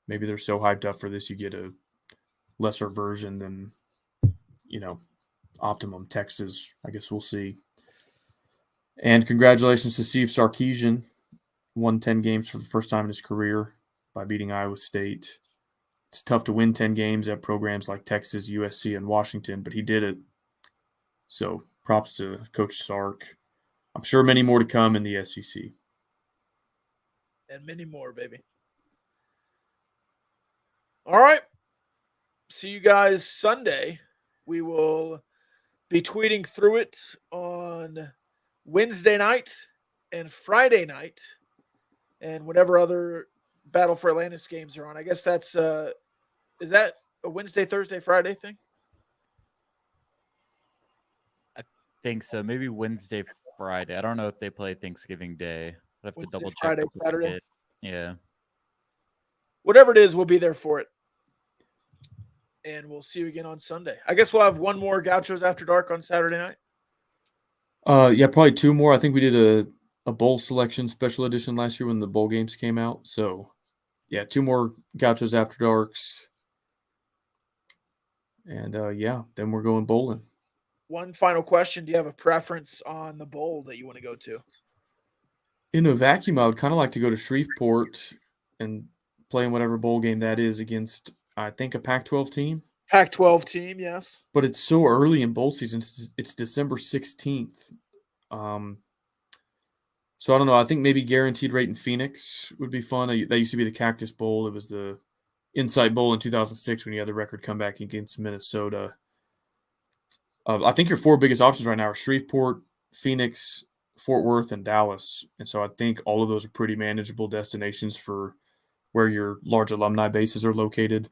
so hyped up for this you get a lesser version than, optimum Texas. I guess we'll see. And congratulations to Steve Sarkisian. Won 10 games for the first time in his career by beating Iowa State. It's tough to win 10 games at programs like Texas, USC, and Washington, but he did it. So props to Coach Sark. I'm sure many more to come in the SEC. And many more, baby. All right. See you guys Sunday. We will be tweeting through it on Wednesday night and Friday night and whatever other Battle for Atlantis games are on. I guess that's is that a Wednesday, Thursday, Friday thing? I think so. Maybe Wednesday, Friday. I don't know if they play Thanksgiving Day. I have to double check. Friday, Saturday. Yeah. Whatever it is, we'll be there for it. And we'll see you again on Sunday. I guess we'll have one more Gauchos After Dark on Saturday night. Yeah, probably two more. I think we did a bowl selection special edition last year when the bowl games came out. So, yeah, two more Gauchos After Darks. And, then we're going bowling. One final question. Do you have a preference on the bowl that you want to go to? In a vacuum, I would kind of like to go to Shreveport and play in whatever bowl game that is against, I think, a Pac-12 team. Pac-12 team, yes. But it's so early in bowl season. It's December 16th. So I don't know. I think maybe Guaranteed Rate in Phoenix would be fun. That used to be the Cactus Bowl. It was the Insight Bowl in 2006 when you had the record comeback against Minnesota. I think your four biggest options right now are Shreveport, Phoenix, Fort Worth, and Dallas. And so I think all of those are pretty manageable destinations for where your large alumni bases are located.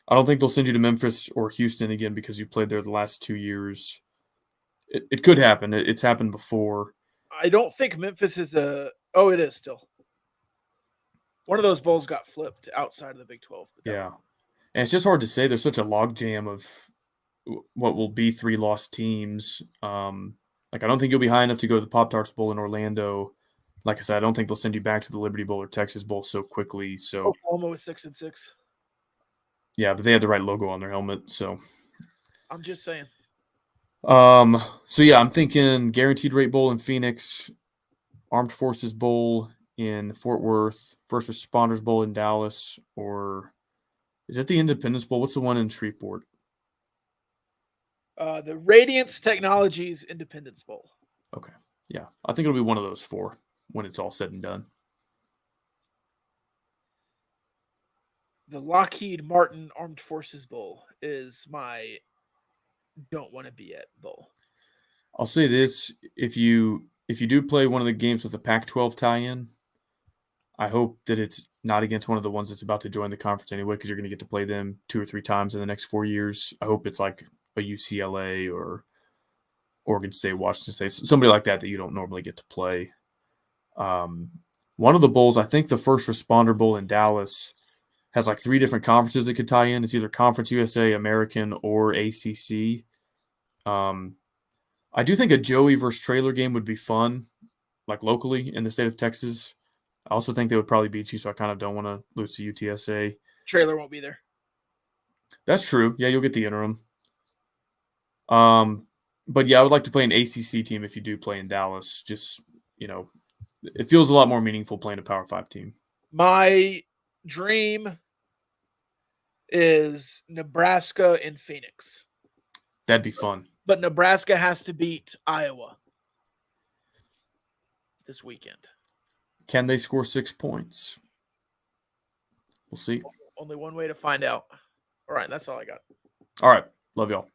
I don't think they'll send you to Memphis or Houston again because you played there the last 2 years. It could happen. It's happened before. I don't think Memphis is oh, it is still. One of those bowls got flipped outside of the Big 12. Yeah. And it's just hard to say. There's such a logjam of what will be 3 lost teams. I don't think you'll be high enough to go to the Pop-Tarts Bowl in Orlando. Like I said, I don't think they'll send you back to the Liberty Bowl or Texas Bowl so quickly. So Oklahoma was 6-6. Yeah, but they had the right logo on their helmet. So I'm just saying. So yeah, I'm thinking Guaranteed Rate Bowl in Phoenix, Armed Forces Bowl in Fort Worth, First Responders Bowl in Dallas, or is it the Independence Bowl? What's the one in Shreveport? The Radiance Technologies Independence Bowl. Okay. Yeah. I think it'll be one of those 4 when it's all said and done. The Lockheed Martin Armed Forces Bowl is my don't want to be at bowl. I'll say this. If you do play one of the games with a Pac-12 tie-in, I hope that it's not against one of the ones that's about to join the conference anyway, because you're going to get to play them 2 or 3 times in the next 4 years. I hope it's like a UCLA or Oregon State, Washington State, somebody like that you don't normally get to play. One of the bowls, I think the First Responder Bowl in Dallas, has like 3 different conferences that could tie in. It's either Conference USA, American, or ACC. I do think a Joey versus Trailer game would be fun, like locally in the state of Texas. I also think they would probably beat you, so I kind of don't want to lose to UTSA. Trailer won't be there. That's true. Yeah, you'll get the interim. But yeah, I would like to play an ACC team if you do play in Dallas. Just, it feels a lot more meaningful playing a Power 5 team. My dream is Nebraska and Phoenix. That'd be fun. But Nebraska has to beat Iowa this weekend. Can they score 6 points? We'll see. Only one way to find out. All right, that's all I got. All right. Love y'all.